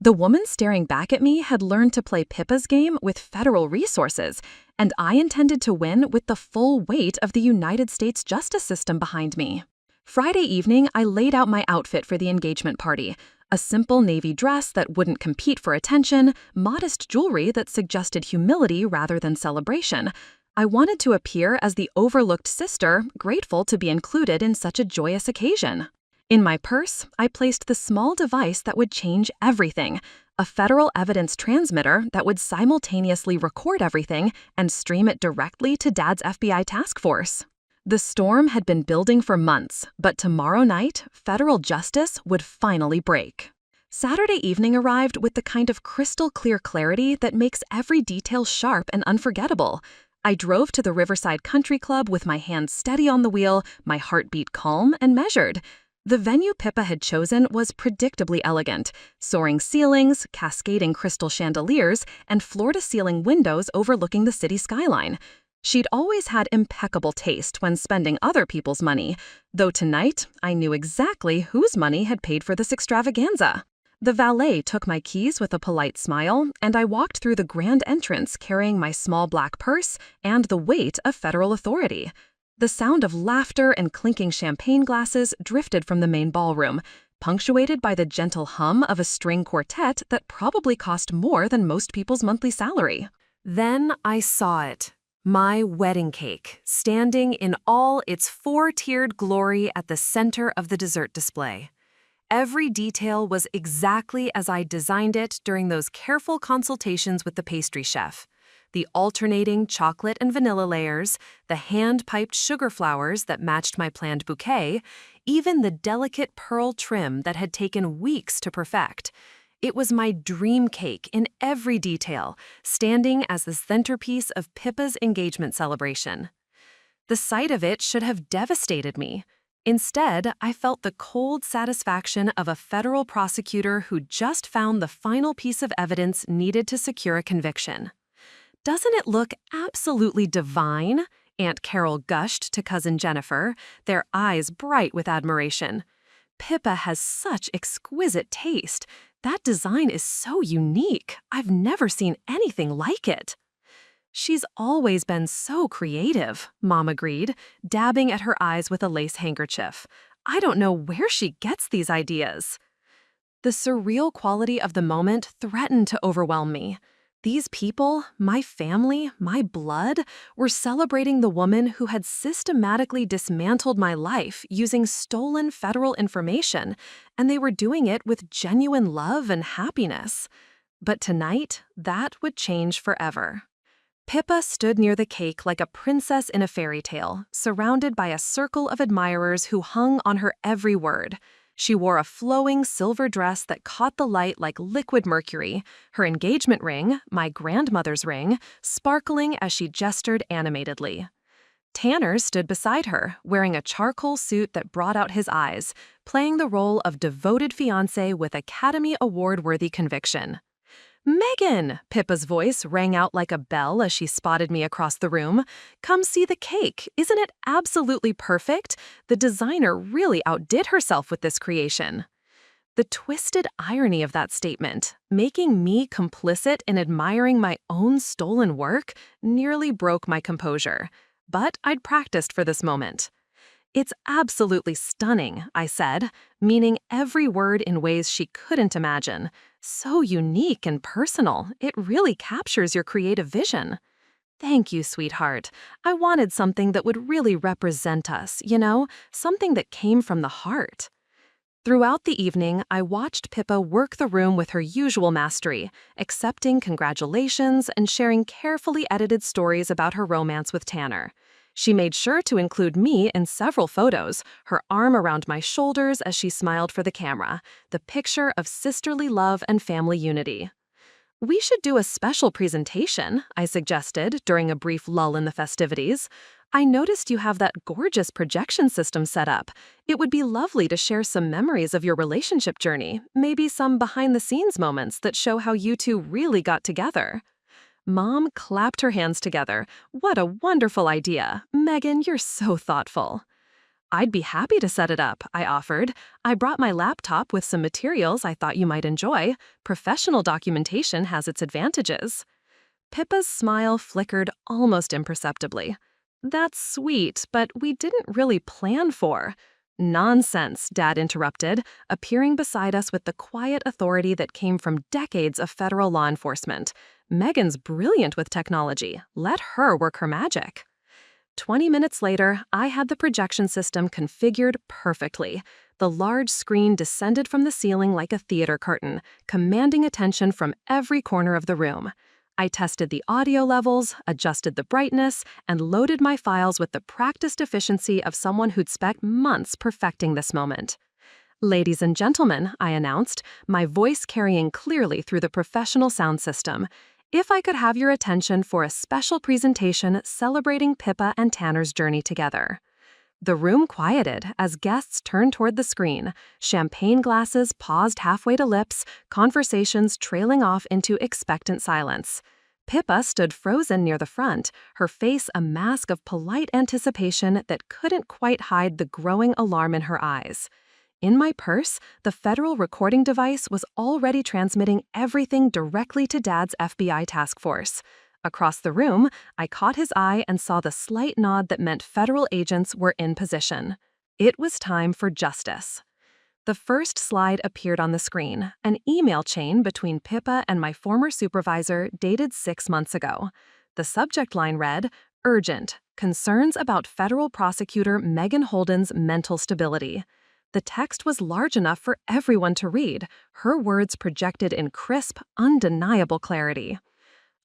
The woman staring back at me had learned to play Pippa's game with federal resources, and I intended to win with the full weight of the United States justice system behind me. Friday evening, I laid out my outfit for the engagement party. A simple navy dress that wouldn't compete for attention, modest jewelry that suggested humility rather than celebration. I wanted to appear as the overlooked sister, grateful to be included in such a joyous occasion. In my purse, I placed the small device that would change everything, a federal evidence transmitter that would simultaneously record everything and stream it directly to Dad's FBI task force. The storm had been building for months, but tomorrow night, federal justice would finally break. Saturday evening arrived with the kind of crystal-clear clarity that makes every detail sharp and unforgettable. I drove to the Riverside Country Club with my hands steady on the wheel, my heartbeat calm and measured. The venue Pippa had chosen was predictably elegant, soaring ceilings, cascading crystal chandeliers, and floor-to-ceiling windows overlooking the city skyline. She'd always had impeccable taste when spending other people's money, though tonight I knew exactly whose money had paid for this extravaganza. The valet took my keys with a polite smile, and I walked through the grand entrance carrying my small black purse and the weight of federal authority. The sound of laughter and clinking champagne glasses drifted from the main ballroom, punctuated by the gentle hum of a string quartet that probably cost more than most people's monthly salary. Then I saw it. My wedding cake, standing in all its four-tiered glory at the center of the dessert display. Every detail was exactly as I designed it during those careful consultations with the pastry chef. The alternating chocolate and vanilla layers, the hand-piped sugar flowers that matched my planned bouquet, even the delicate pearl trim that had taken weeks to perfect. It was my dream cake in every detail, standing as the centerpiece of Pippa's engagement celebration. The sight of it should have devastated me. Instead, I felt the cold satisfaction of a federal prosecutor who just found the final piece of evidence needed to secure a conviction. "Doesn't it look absolutely divine?" Aunt Carol gushed to Cousin Jennifer, their eyes bright with admiration. "Pippa has such exquisite taste. That design is so unique. I've never seen anything like it." "She's always been so creative," Mom agreed, dabbing at her eyes with a lace handkerchief. "I don't know where she gets these ideas." The surreal quality of the moment threatened to overwhelm me. These people, my family, my blood, were celebrating the woman who had systematically dismantled my life using stolen federal information, and they were doing it with genuine love and happiness. But tonight, that would change forever. Pippa stood near the cake like a princess in a fairy tale, surrounded by a circle of admirers who hung on her every word. She wore a flowing silver dress that caught the light like liquid mercury, her engagement ring, my grandmother's ring, sparkling as she gestured animatedly. Tanner stood beside her, wearing a charcoal suit that brought out his eyes, playing the role of devoted fiancé with Academy Award-worthy conviction. "Megan!" Pippa's voice rang out like a bell as she spotted me across the room. "Come see the cake. Isn't it absolutely perfect? The designer really outdid herself with this creation." The twisted irony of that statement, making me complicit in admiring my own stolen work, nearly broke my composure. But I'd practiced for this moment. "It's absolutely stunning," I said, meaning every word in ways she couldn't imagine. "So unique and personal, it really captures your creative vision." "Thank you, sweetheart. I wanted something that would really represent us, something that came from the heart." Throughout the evening, I watched Pippa work the room with her usual mastery, accepting congratulations and sharing carefully edited stories about her romance with Tanner. She made sure to include me in several photos, her arm around my shoulders as she smiled for the camera, the picture of sisterly love and family unity. "We should do a special presentation," I suggested during a brief lull in the festivities. "I noticed you have that gorgeous projection system set up. It would be lovely to share some memories of your relationship journey, maybe some behind-the-scenes moments that show how you two really got together." Mom clapped her hands together. "What a wonderful idea. Megan, you're so thoughtful." I'd be happy to set it up, I offered. I brought my laptop with some materials I thought you might enjoy. Professional documentation has its advantages. Pippa's smile flickered almost imperceptibly. That's sweet, but we didn't really plan for. Nonsense, Dad interrupted, appearing beside us with the quiet authority that came from decades of federal law enforcement. Megan's brilliant with technology. Let her work her magic. 20 minutes later, I had the projection system configured perfectly. The large screen descended from the ceiling like a theater curtain, commanding attention from every corner of the room. I tested the audio levels, adjusted the brightness, and loaded my files with the practiced efficiency of someone who'd spent months perfecting this moment. Ladies and gentlemen, I announced, my voice carrying clearly through the professional sound system. If I could have your attention for a special presentation celebrating Pippa and Tanner's journey together. The room quieted as guests turned toward the screen, champagne glasses paused halfway to lips, conversations trailing off into expectant silence. Pippa stood frozen near the front, her face a mask of polite anticipation that couldn't quite hide the growing alarm in her eyes. In my purse, the federal recording device was already transmitting everything directly to Dad's FBI task force. Across the room, I caught his eye and saw the slight nod that meant federal agents were in position. It was time for justice. The first slide appeared on the screen, an email chain between Pippa and my former supervisor dated 6 months ago. The subject line read, "Urgent, concerns about federal prosecutor Megan Holden's mental stability." The text was large enough for everyone to read, her words projected in crisp, undeniable clarity.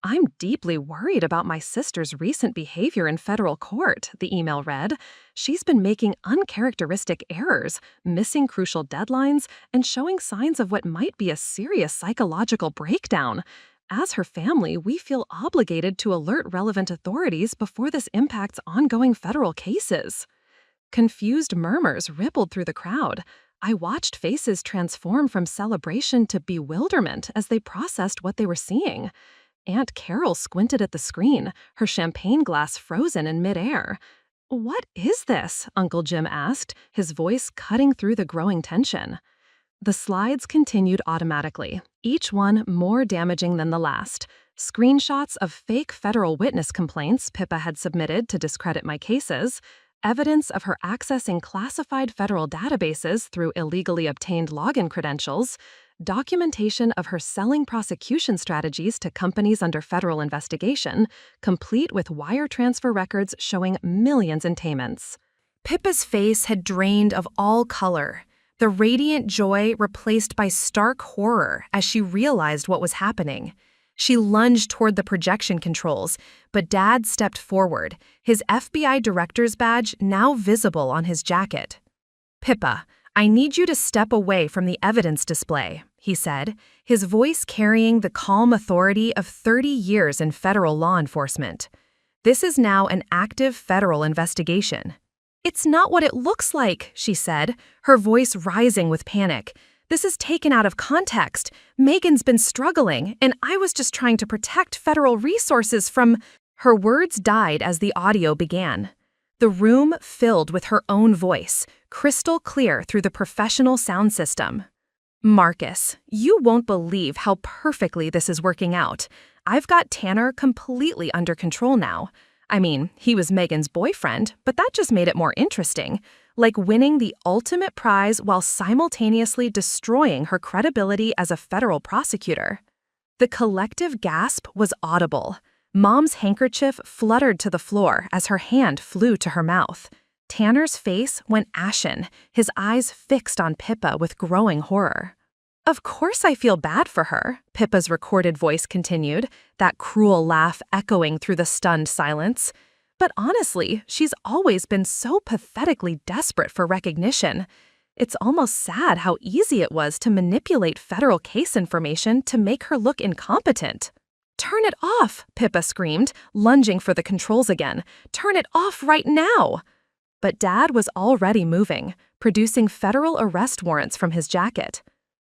"I'm deeply worried about my sister's recent behavior in federal court," the email read. "She's been making uncharacteristic errors, missing crucial deadlines, and showing signs of what might be a serious psychological breakdown. As her family, we feel obligated to alert relevant authorities before this impacts ongoing federal cases." Confused murmurs rippled through the crowd. I watched faces transform from celebration to bewilderment as they processed what they were seeing. Aunt Carol squinted at the screen, her champagne glass frozen in midair. "What is this?" Uncle Jim asked, his voice cutting through the growing tension. The slides continued automatically, each one more damaging than the last. Screenshots of fake federal witness complaints Pippa had submitted to discredit my cases, evidence of her accessing classified federal databases through illegally obtained login credentials, documentation of her selling prosecution strategies to companies under federal investigation, complete with wire transfer records showing millions in payments. Pippa's face had drained of all color, the radiant joy replaced by stark horror as she realized what was happening. She lunged toward the projection controls, but Dad stepped forward, his FBI director's badge now visible on his jacket. "Pippa, I need you to step away from the evidence display," he said, his voice carrying the calm authority of 30 years in federal law enforcement. "This is now an active federal investigation." "It's not what it looks like," she said, her voice rising with panic. "This is taken out of context. Megan's been struggling, and I was just trying to protect federal resources from—" Her words died as the audio began. The room filled with her own voice, crystal clear through the professional sound system. "Marcus, you won't believe how perfectly this is working out. I've got Tanner completely under control now. I mean, he was Megan's boyfriend, but that just made it more interesting. Like winning the ultimate prize while simultaneously destroying her credibility as a federal prosecutor." The collective gasp was audible. Mom's handkerchief fluttered to the floor as her hand flew to her mouth. Tanner's face went ashen, his eyes fixed on Pippa with growing horror. "Of course I feel bad for her," Pippa's recorded voice continued, that cruel laugh echoing through the stunned silence. "But honestly, she's always been so pathetically desperate for recognition. It's almost sad how easy it was to manipulate federal case information to make her look incompetent." "Turn it off," Pippa screamed, lunging for the controls again. "Turn it off right now." But Dad was already moving, producing federal arrest warrants from his jacket.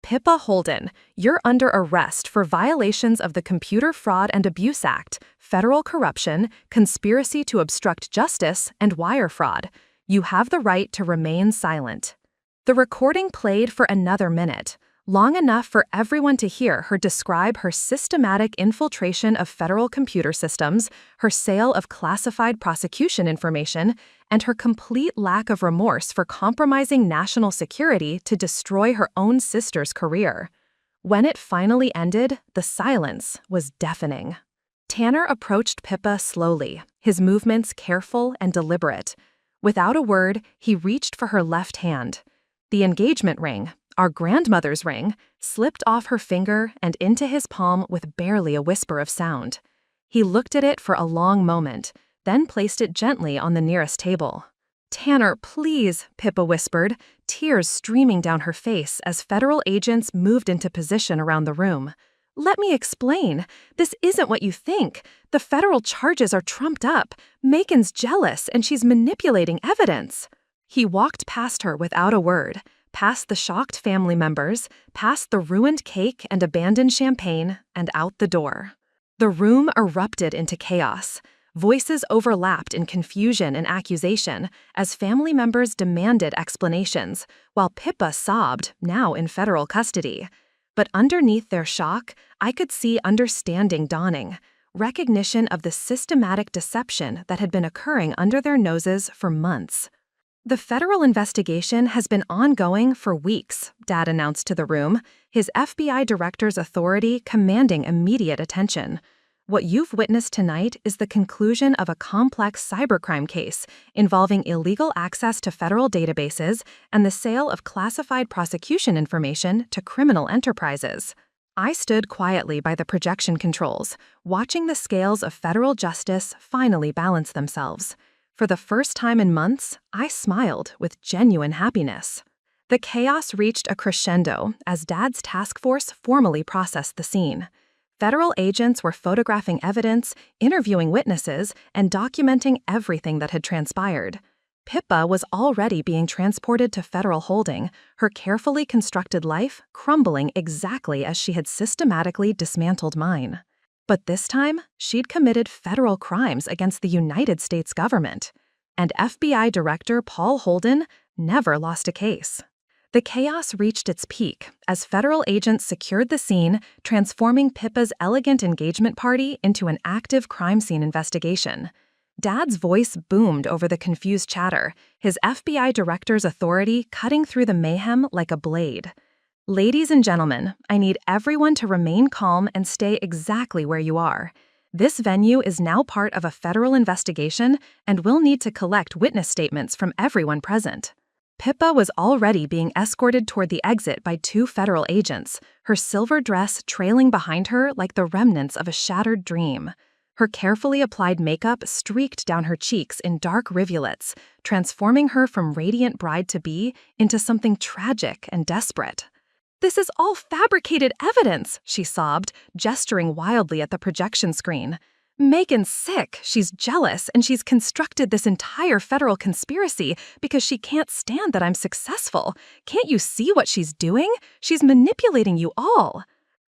"Pippa Holden, you're under arrest for violations of the Computer Fraud and Abuse Act, federal corruption, conspiracy to obstruct justice, and wire fraud. You have the right to remain silent." The recording played for another minute, long enough for everyone to hear her describe her systematic infiltration of federal computer systems, her sale of classified prosecution information, and her complete lack of remorse for compromising national security to destroy her own sister's career. When it finally ended, the silence was deafening. Tanner approached Pippa slowly, his movements careful and deliberate. Without a word, he reached for her left hand. The engagement ring, our grandmother's ring, slipped off her finger and into his palm with barely a whisper of sound. He looked at it for a long moment, then placed it gently on the nearest table. "Tanner, please," Pippa whispered, tears streaming down her face as federal agents moved into position around the room. "Let me explain. This isn't what you think. The federal charges are trumped up. Megan's jealous and she's manipulating evidence." He walked past her without a word, past the shocked family members, past the ruined cake and abandoned champagne, and out the door. The room erupted into chaos. Voices overlapped in confusion and accusation as family members demanded explanations, while Pippa sobbed, now in federal custody. But underneath their shock, I could see understanding dawning, recognition of the systematic deception that had been occurring under their noses for months. "The federal investigation has been ongoing for weeks," Dad announced to the room, his FBI director's authority commanding immediate attention. "What you've witnessed tonight is the conclusion of a complex cybercrime case involving illegal access to federal databases and the sale of classified prosecution information to criminal enterprises." I stood quietly by the projection controls, watching the scales of federal justice finally balance themselves. For the first time in months, I smiled with genuine happiness. The chaos reached a crescendo as Dad's task force formally processed the scene. Federal agents were photographing evidence, interviewing witnesses, and documenting everything that had transpired. Pippa was already being transported to federal holding, her carefully constructed life crumbling exactly as she had systematically dismantled mine. But this time, she'd committed federal crimes against the United States government. And FBI Director Paul Holden never lost a case. The chaos reached its peak as federal agents secured the scene, transforming Pippa's elegant engagement party into an active crime scene investigation. Dad's voice boomed over the confused chatter, his FBI director's authority cutting through the mayhem like a blade. "Ladies and gentlemen, I need everyone to remain calm and stay exactly where you are. This venue is now part of a federal investigation, and we'll need to collect witness statements from everyone present." Pippa was already being escorted toward the exit by 2 federal agents, her silver dress trailing behind her like the remnants of a shattered dream. Her carefully applied makeup streaked down her cheeks in dark rivulets, transforming her from radiant bride-to-be into something tragic and desperate. "This is all fabricated evidence," she sobbed, gesturing wildly at the projection screen. "Megan's sick, she's jealous, and she's constructed this entire federal conspiracy because she can't stand that I'm successful. Can't you see what she's doing? She's manipulating you all."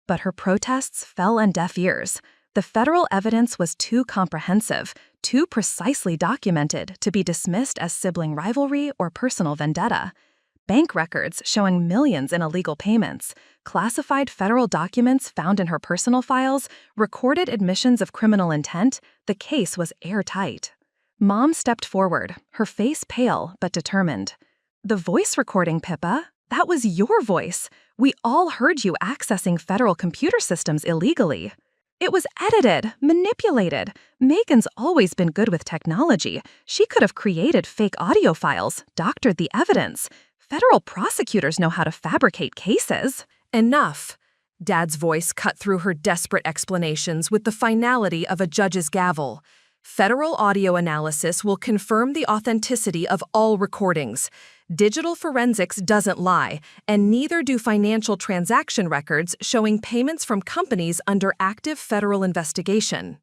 But her protests fell on deaf ears. The federal evidence was too comprehensive, too precisely documented to be dismissed as sibling rivalry or personal vendetta. Bank records showing millions in illegal payments, classified federal documents found in her personal files, recorded admissions of criminal intent, the case was airtight. Mom stepped forward, her face pale but determined. "The voice recording, Pippa, that was your voice. We all heard you accessing federal computer systems illegally." "It was edited, manipulated. Megan's always been good with technology. She could have created fake audio files, doctored the evidence. Federal prosecutors know how to fabricate cases." "Enough." Dad's voice cut through her desperate explanations with the finality of a judge's gavel. "Federal audio analysis will confirm the authenticity of all recordings. Digital forensics doesn't lie, and neither do financial transaction records showing payments from companies under active federal investigation."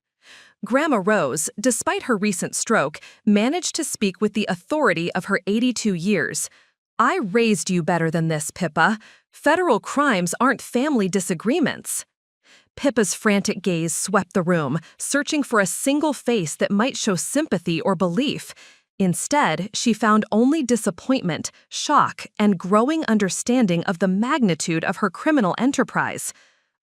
Grandma Rose, despite her recent stroke, managed to speak with the authority of her 82 years. "I raised you better than this, Pippa. Federal crimes aren't family disagreements." Pippa's frantic gaze swept the room, searching for a single face that might show sympathy or belief. Instead, she found only disappointment, shock, and growing understanding of the magnitude of her criminal enterprise.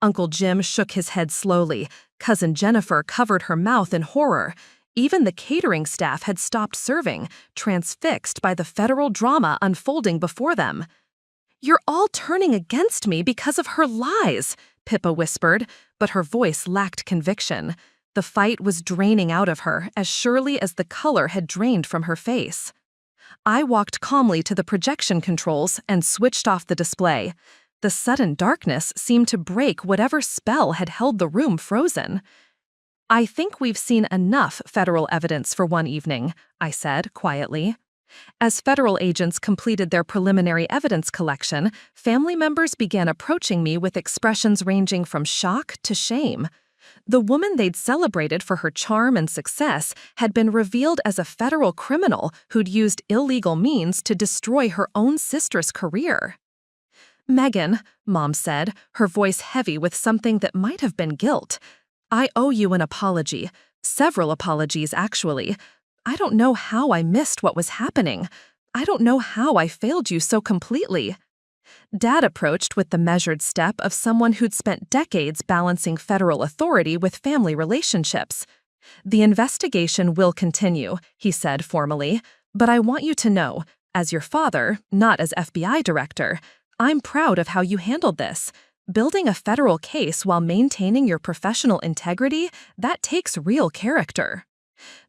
Uncle Jim shook his head slowly. Cousin Jennifer covered her mouth in horror. Even the catering staff had stopped serving, transfixed by the federal drama unfolding before them. "You're all turning against me because of her lies," Pippa whispered, but her voice lacked conviction. The fight was draining out of her as surely as the color had drained from her face. I walked calmly to the projection controls and switched off the display. The sudden darkness seemed to break whatever spell had held the room frozen. "I think we've seen enough federal evidence for one evening," I said quietly. As federal agents completed their preliminary evidence collection, family members began approaching me with expressions ranging from shock to shame. The woman they'd celebrated for her charm and success had been revealed as a federal criminal who'd used illegal means to destroy her own sister's career. "Megan," Mom said, her voice heavy with something that might have been guilt, "I owe you an apology. Several apologies, actually. I don't know how I missed what was happening. I don't know how I failed you so completely." Dad approached with the measured step of someone who'd spent decades balancing federal authority with family relationships. "The investigation will continue," he said formally, "but I want you to know, as your father, not as FBI director, I'm proud of how you handled this. Building a federal case while maintaining your professional integrity, that takes real character."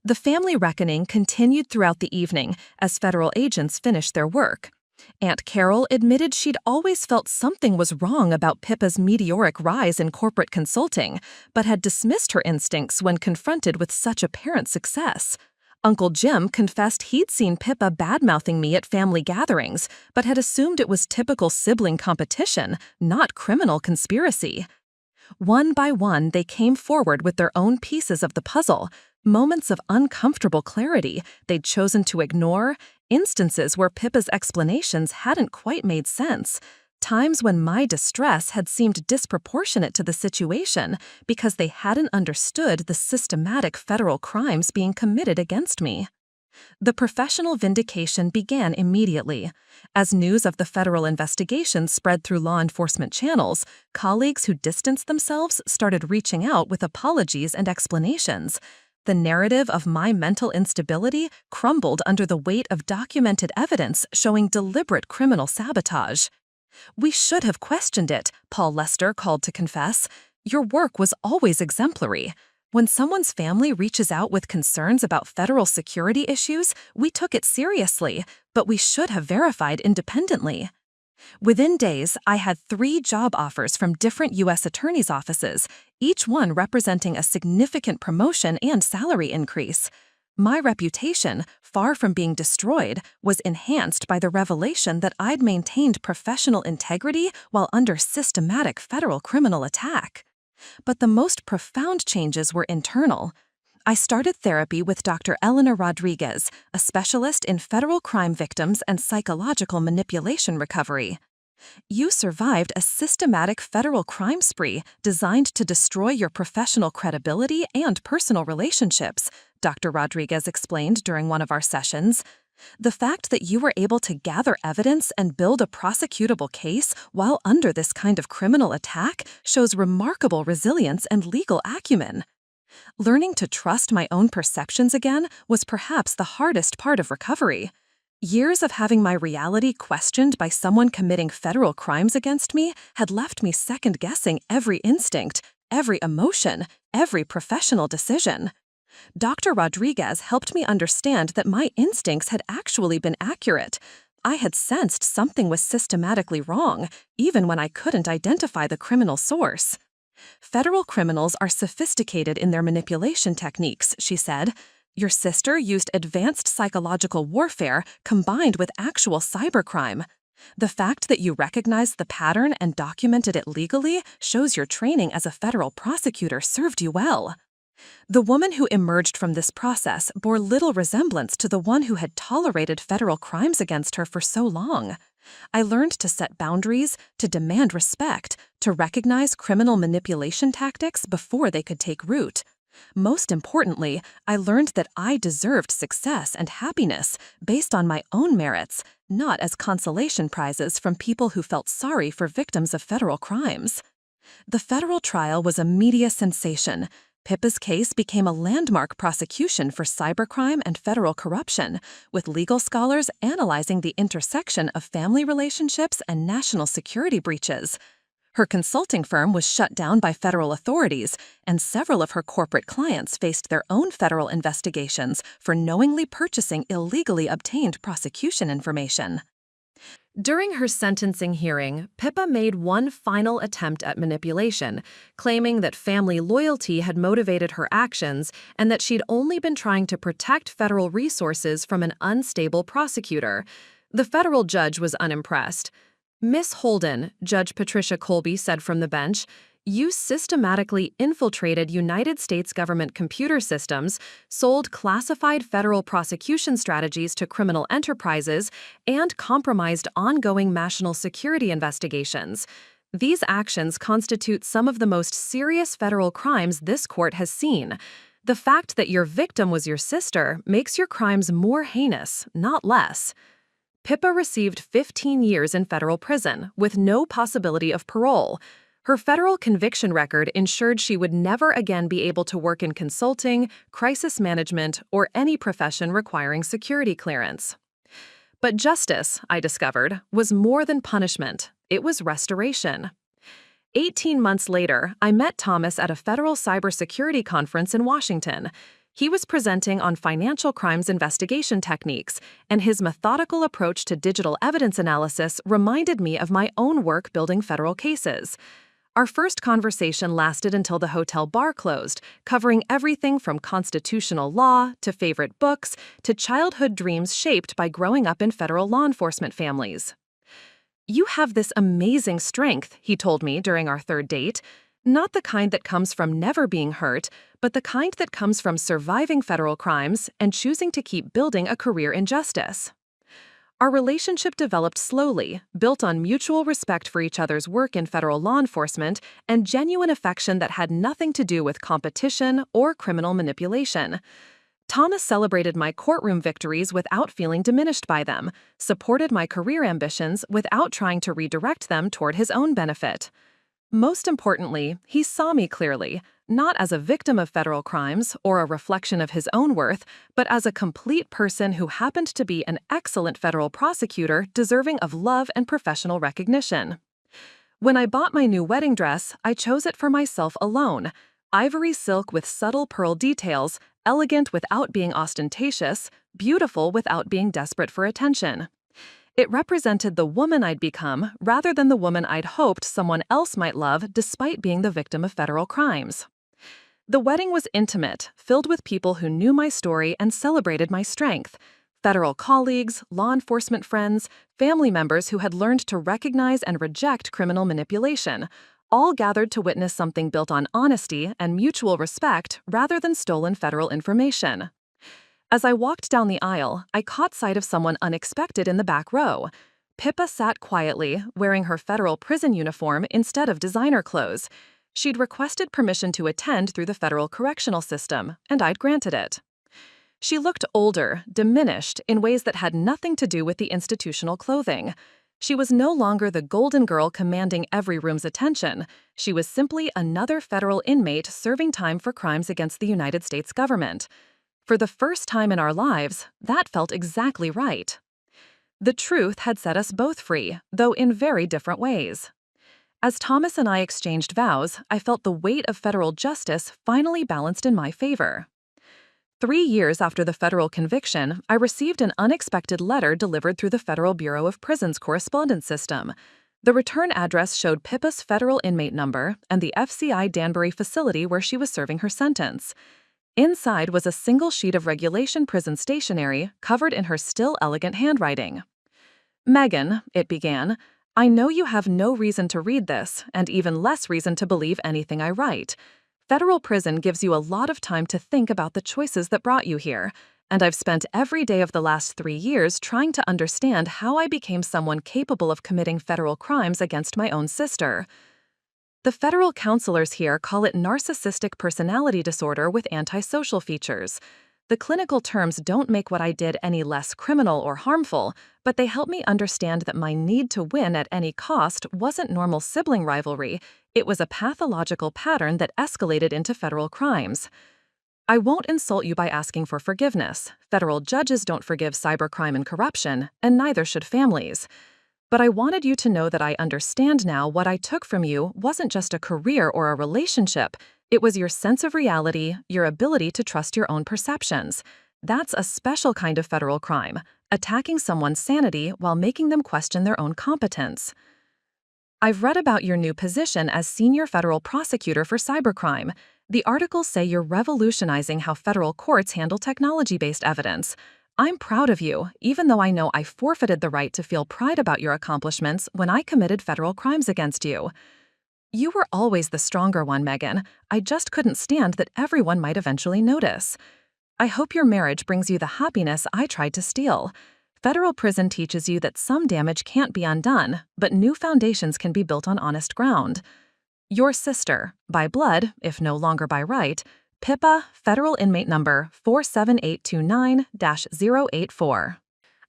The family reckoning continued throughout the evening as federal agents finished their work. Aunt Carol admitted she'd always felt something was wrong about Pippa's meteoric rise in corporate consulting, but had dismissed her instincts when confronted with such apparent success. Uncle Jim confessed he'd seen Pippa bad-mouthing me at family gatherings, but had assumed it was typical sibling competition, not criminal conspiracy. One by one, they came forward with their own pieces of the puzzle, moments of uncomfortable clarity they'd chosen to ignore, instances where Pippa's explanations hadn't quite made sense, times when my distress had seemed disproportionate to the situation because they hadn't understood the systematic federal crimes being committed against me. The professional vindication began immediately. As news of the federal investigation spread through law enforcement channels, colleagues who distanced themselves started reaching out with apologies and explanations. The narrative of my mental instability crumbled under the weight of documented evidence showing deliberate criminal sabotage. "We should have questioned it," Paul Lester called to confess. "Your work was always exemplary. When someone's family reaches out with concerns about federal security issues, we took it seriously, but we should have verified independently." Within days, I had 3 job offers from different U.S. attorneys' offices, each one representing a significant promotion and salary increase. My reputation, far from being destroyed, was enhanced by the revelation that I'd maintained professional integrity while under systematic federal criminal attack. But the most profound changes were internal. I started therapy with Dr. Elena Rodriguez, a specialist in federal crime victims and psychological manipulation recovery. "You survived a systematic federal crime spree designed to destroy your professional credibility and personal relationships," Dr. Rodriguez explained during one of our sessions. "The fact that you were able to gather evidence and build a prosecutable case while under this kind of criminal attack shows remarkable resilience and legal acumen." Learning to trust my own perceptions again was perhaps the hardest part of recovery. Years of having my reality questioned by someone committing federal crimes against me had left me second-guessing every instinct, every emotion, every professional decision. Dr. Rodriguez helped me understand that my instincts had actually been accurate. I had sensed something was systematically wrong, even when I couldn't identify the criminal source. "Federal criminals are sophisticated in their manipulation techniques," she said. "Your sister used advanced psychological warfare combined with actual cybercrime. The fact that you recognized the pattern and documented it legally shows your training as a federal prosecutor served you well." The woman who emerged from this process bore little resemblance to the one who had tolerated federal crimes against her for so long. I learned to set boundaries, to demand respect, to recognize criminal manipulation tactics before they could take root. Most importantly, I learned that I deserved success and happiness based on my own merits, not as consolation prizes from people who felt sorry for victims of federal crimes. The federal trial was a media sensation. Pippa's case became a landmark prosecution for cybercrime and federal corruption, with legal scholars analyzing the intersection of family relationships and national security breaches. Her consulting firm was shut down by federal authorities, and several of her corporate clients faced their own federal investigations for knowingly purchasing illegally obtained prosecution information. During her sentencing hearing, Pippa made one final attempt at manipulation, claiming that family loyalty had motivated her actions and that she'd only been trying to protect federal resources from an unstable prosecutor. The federal judge was unimpressed. "Miss Holden," Judge Patricia Colby said from the bench, "you systematically infiltrated United States government computer systems, sold classified federal prosecution strategies to criminal enterprises, and compromised ongoing national security investigations. These actions constitute some of the most serious federal crimes this court has seen. The fact that your victim was your sister makes your crimes more heinous, not less." Pippa received 15 years in federal prison, with no possibility of parole. Her federal conviction record ensured she would never again be able to work in consulting, crisis management, or any profession requiring security clearance. But justice, I discovered, was more than punishment. It was restoration. 18 months later, I met Thomas at a federal cybersecurity conference in Washington. He was presenting on financial crimes investigation techniques, and his methodical approach to digital evidence analysis reminded me of my own work building federal cases. Our first conversation lasted until the hotel bar closed, covering everything from constitutional law to favorite books to childhood dreams shaped by growing up in federal law enforcement families. "You have this amazing strength," he told me during our third date. "Not the kind that comes from never being hurt, but the kind that comes from surviving federal crimes and choosing to keep building a career in justice." Our relationship developed slowly, built on mutual respect for each other's work in federal law enforcement and genuine affection that had nothing to do with competition or criminal manipulation. Thomas celebrated my courtroom victories without feeling diminished by them, supported my career ambitions without trying to redirect them toward his own benefit. Most importantly, he saw me clearly, not as a victim of federal crimes or a reflection of his own worth, but as a complete person who happened to be an excellent federal prosecutor deserving of love and professional recognition. When I bought my new wedding dress, I chose it for myself alone. Ivory silk with subtle pearl details, elegant without being ostentatious, beautiful without being desperate for attention. It represented the woman I'd become rather than the woman I'd hoped someone else might love despite being the victim of federal crimes. The wedding was intimate, filled with people who knew my story and celebrated my strength. Federal colleagues, law enforcement friends, family members who had learned to recognize and reject criminal manipulation, all gathered to witness something built on honesty and mutual respect rather than stolen federal information. As I walked down the aisle, I caught sight of someone unexpected in the back row. Pippa sat quietly, wearing her federal prison uniform instead of designer clothes. She'd requested permission to attend through the federal correctional system, and I'd granted it. She looked older, diminished, in ways that had nothing to do with the institutional clothing. She was no longer the golden girl commanding every room's attention. She was simply another federal inmate serving time for crimes against the United States government. For the first time in our lives, that felt exactly right. The truth had set us both free, though in very different ways. As Thomas and I exchanged vows, I felt the weight of federal justice finally balanced in my favor. 3 years after the federal conviction, I received an unexpected letter delivered through the Federal Bureau of Prisons correspondence system. The return address showed Pippa's federal inmate number and the FCI Danbury facility where she was serving her sentence. Inside was a single sheet of regulation prison stationery covered in her still elegant handwriting. "Megan," it began, "I know you have no reason to read this, and even less reason to believe anything I write. Federal prison gives you a lot of time to think about the choices that brought you here, and I've spent every day of the last 3 years trying to understand how I became someone capable of committing federal crimes against my own sister. The federal counselors here call it narcissistic personality disorder with antisocial features. The clinical terms don't make what I did any less criminal or harmful, but they help me understand that my need to win at any cost wasn't normal sibling rivalry, it was a pathological pattern that escalated into federal crimes. I won't insult you by asking for forgiveness. Federal judges don't forgive cybercrime and corruption, and neither should families. But I wanted you to know that I understand now what I took from you wasn't just a career or a relationship. It was your sense of reality, your ability to trust your own perceptions. That's a special kind of federal crime, attacking someone's sanity while making them question their own competence. I've read about your new position as senior federal prosecutor for cybercrime. The articles say you're revolutionizing how federal courts handle technology-based evidence. I'm proud of you, even though I know I forfeited the right to feel pride about your accomplishments when I committed federal crimes against you. You were always the stronger one, Megan. I just couldn't stand that everyone might eventually notice. I hope your marriage brings you the happiness I tried to steal. Federal prison teaches you that some damage can't be undone, but new foundations can be built on honest ground. Your sister, by blood, if no longer by right, Pippa, federal inmate number 47829-084.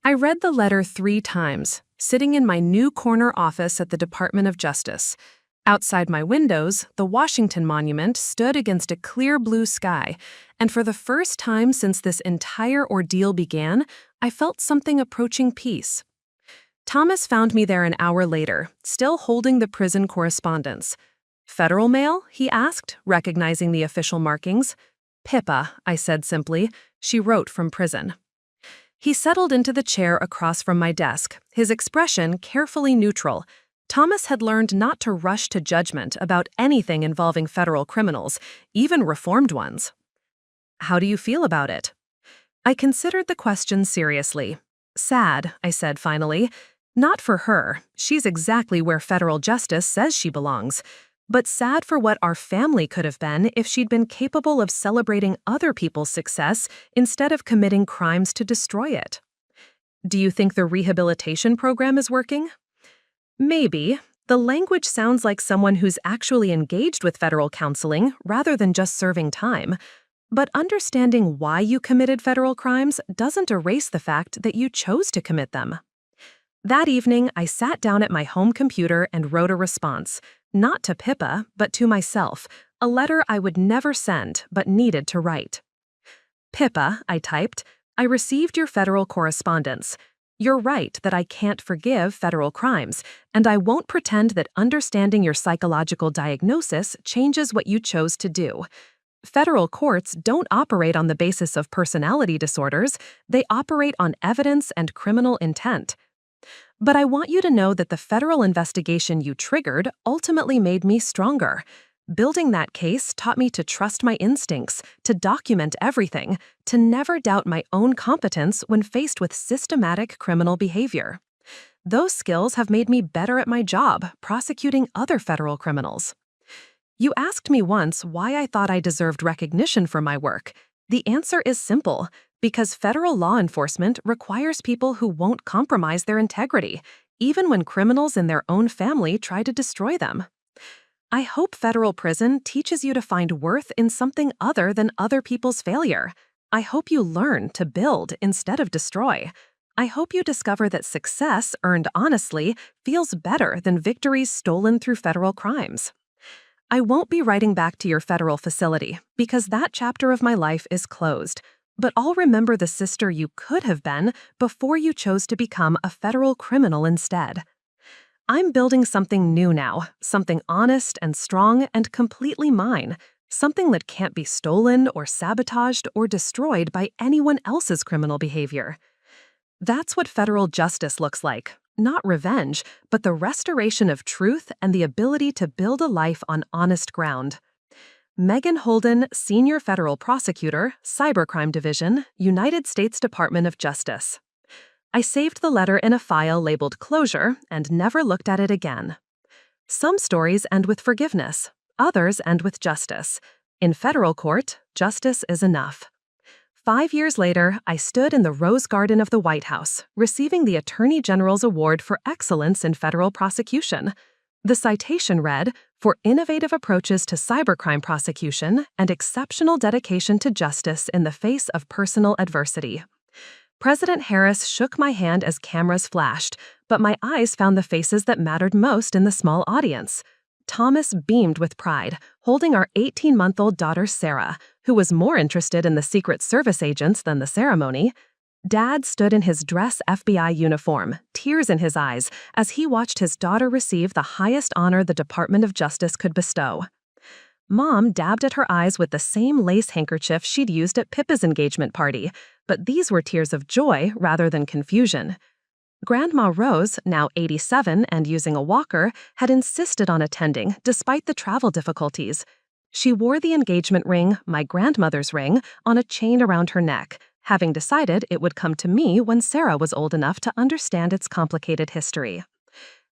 I read the letter 3 times, sitting in my new corner office at the Department of Justice. Outside my windows, the Washington Monument stood against a clear blue sky, and for the first time since this entire ordeal began, I felt something approaching peace. Thomas found me there an hour later, still holding the prison correspondence. "Federal mail?" he asked, recognizing the official markings. "Pippa," I said simply. She wrote from prison. He settled into the chair across from my desk, his expression carefully neutral. Thomas had learned not to rush to judgment about anything involving federal criminals, even reformed ones. "How do you feel about it?" I considered the question seriously. "Sad," I said finally. "Not for her. She's exactly where federal justice says she belongs. But sad for what our family could have been if she'd been capable of celebrating other people's success instead of committing crimes to destroy it." "Do you think the rehabilitation program is working?" "Maybe. The language sounds like someone who's actually engaged with federal counseling rather than just serving time. But understanding why you committed federal crimes doesn't erase the fact that you chose to commit them." That evening, I sat down at my home computer and wrote a response, not to Pippa, but to myself, a letter I would never send but needed to write. "Pippa," I typed, "I received your federal correspondence. You're right that I can't forgive federal crimes, and I won't pretend that understanding your psychological diagnosis changes what you chose to do. Federal courts don't operate on the basis of personality disorders, they operate on evidence and criminal intent. But I want you to know that the federal investigation you triggered ultimately made me stronger. Building that case taught me to trust my instincts, to document everything, to never doubt my own competence when faced with systematic criminal behavior. Those skills have made me better at my job, prosecuting other federal criminals." You asked me once why I thought I deserved recognition for my work. The answer is simple, because federal law enforcement requires people who won't compromise their integrity, even when criminals in their own family try to destroy them. I hope federal prison teaches you to find worth in something other than other people's failure. I hope you learn to build instead of destroy. I hope you discover that success earned honestly feels better than victories stolen through federal crimes. I won't be writing back to your federal facility because that chapter of my life is closed, but I'll remember the sister you could have been before you chose to become a federal criminal instead. I'm building something new now, something honest and strong and completely mine, something that can't be stolen or sabotaged or destroyed by anyone else's criminal behavior. That's what federal justice looks like. Not revenge, but the restoration of truth and the ability to build a life on honest ground. Megan Holden, Senior Federal Prosecutor, Cybercrime Division, United States Department of Justice. I saved the letter in a file labeled Closure and never looked at it again. Some stories end with forgiveness, others end with justice. In federal court, justice is enough. 5 years later, I stood in the Rose Garden of the White House, receiving the Attorney General's Award for Excellence in Federal Prosecution. The citation read, for innovative approaches to cybercrime prosecution and exceptional dedication to justice in the face of personal adversity. President Harris shook my hand as cameras flashed, but my eyes found the faces that mattered most in the small audience. Thomas beamed with pride, holding our 18-month-old daughter Sarah, who was more interested in the Secret Service agents than the ceremony. Dad stood in his dress FBI uniform, tears in his eyes, as he watched his daughter receive the highest honor the Department of Justice could bestow. Mom dabbed at her eyes with the same lace handkerchief she'd used at Pippa's engagement party, but these were tears of joy rather than confusion. Grandma Rose, now 87 and using a walker, had insisted on attending despite the travel difficulties. She wore the engagement ring, my grandmother's ring, on a chain around her neck, having decided it would come to me when Sarah was old enough to understand its complicated history.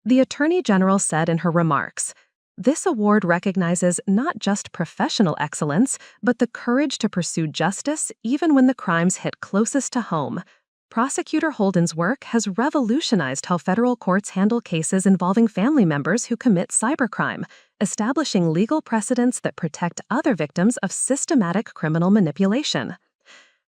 The Attorney General said in her remarks, "This award recognizes not just professional excellence, but the courage to pursue justice even when the crimes hit closest to home. Prosecutor Holden's work has revolutionized how federal courts handle cases involving family members who commit cybercrime, establishing legal precedents that protect other victims of systematic criminal manipulation."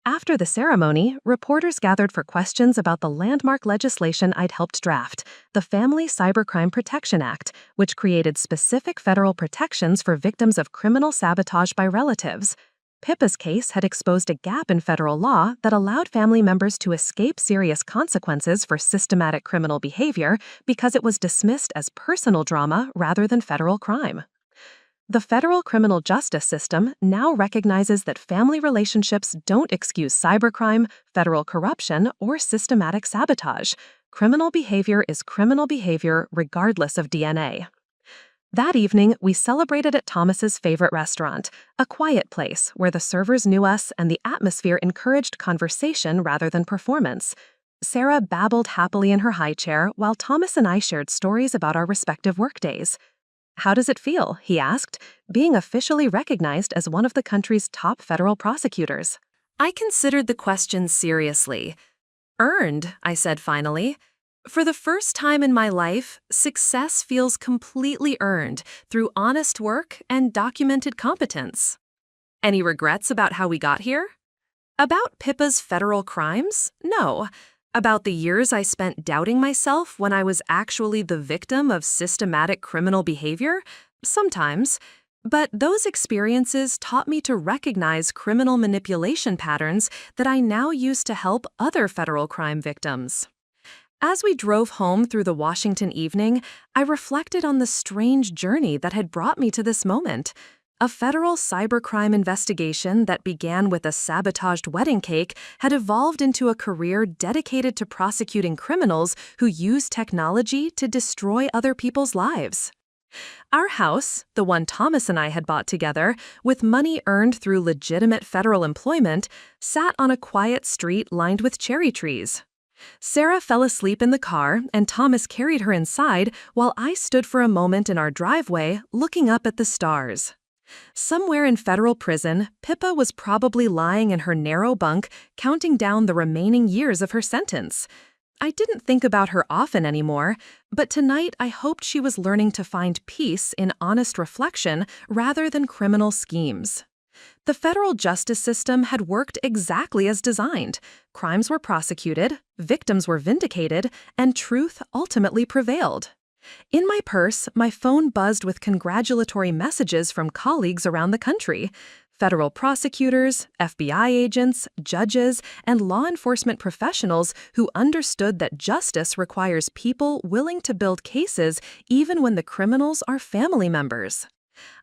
After the ceremony, reporters gathered for questions about the landmark legislation I'd helped draft, the Family Cybercrime Protection Act, which created specific federal protections for victims of criminal sabotage by relatives. Pippa's case had exposed a gap in federal law that allowed family members to escape serious consequences for systematic criminal behavior because it was dismissed as personal drama rather than federal crime. The federal criminal justice system now recognizes that family relationships don't excuse cybercrime, federal corruption, or systematic sabotage. Criminal behavior is criminal behavior regardless of DNA. That evening, we celebrated at Thomas's favorite restaurant, a quiet place where the servers knew us and the atmosphere encouraged conversation rather than performance. Sarah babbled happily in her high chair while Thomas and I shared stories about our respective workdays. "How does it feel?" he asked, being officially recognized as one of the country's top federal prosecutors. I considered the question seriously. "Earned," I said finally. "For the first time in my life, success feels completely earned through honest work and documented competence." "Any regrets about how we got here?" "About Pippa's federal crimes? No. About the years I spent doubting myself when I was actually the victim of systematic criminal behavior? Sometimes. But those experiences taught me to recognize criminal manipulation patterns that I now use to help other federal crime victims." As we drove home through the Washington evening, I reflected on the strange journey that had brought me to this moment. A federal cybercrime investigation that began with a sabotaged wedding cake had evolved into a career dedicated to prosecuting criminals who use technology to destroy other people's lives. Our house, the one Thomas and I had bought together, with money earned through legitimate federal employment, sat on a quiet street lined with cherry trees. Sarah fell asleep in the car, and Thomas carried her inside while I stood for a moment in our driveway, looking up at the stars. Somewhere in federal prison, Pippa was probably lying in her narrow bunk, counting down the remaining years of her sentence. I didn't think about her often anymore, but tonight I hoped she was learning to find peace in honest reflection rather than criminal schemes. The federal justice system had worked exactly as designed. Crimes were prosecuted, victims were vindicated, and truth ultimately prevailed. In my purse, my phone buzzed with congratulatory messages from colleagues around the country. Federal prosecutors, FBI agents, judges, and law enforcement professionals who understood that justice requires people willing to build cases even when the criminals are family members.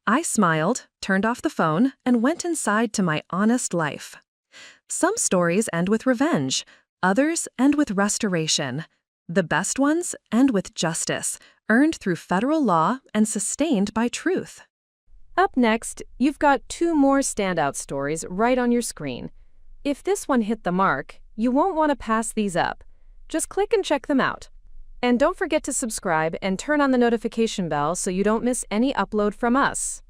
I smiled, turned off the phone, and went inside to my honest life. Some stories end with revenge, others end with restoration. The best ones end with justice, earned through federal law and sustained by truth. Up next, you've got 2 more standout stories right on your screen. If this one hit the mark, you won't want to pass these up. Just click and check them out. And don't forget to subscribe and turn on the notification bell so you don't miss any upload from us.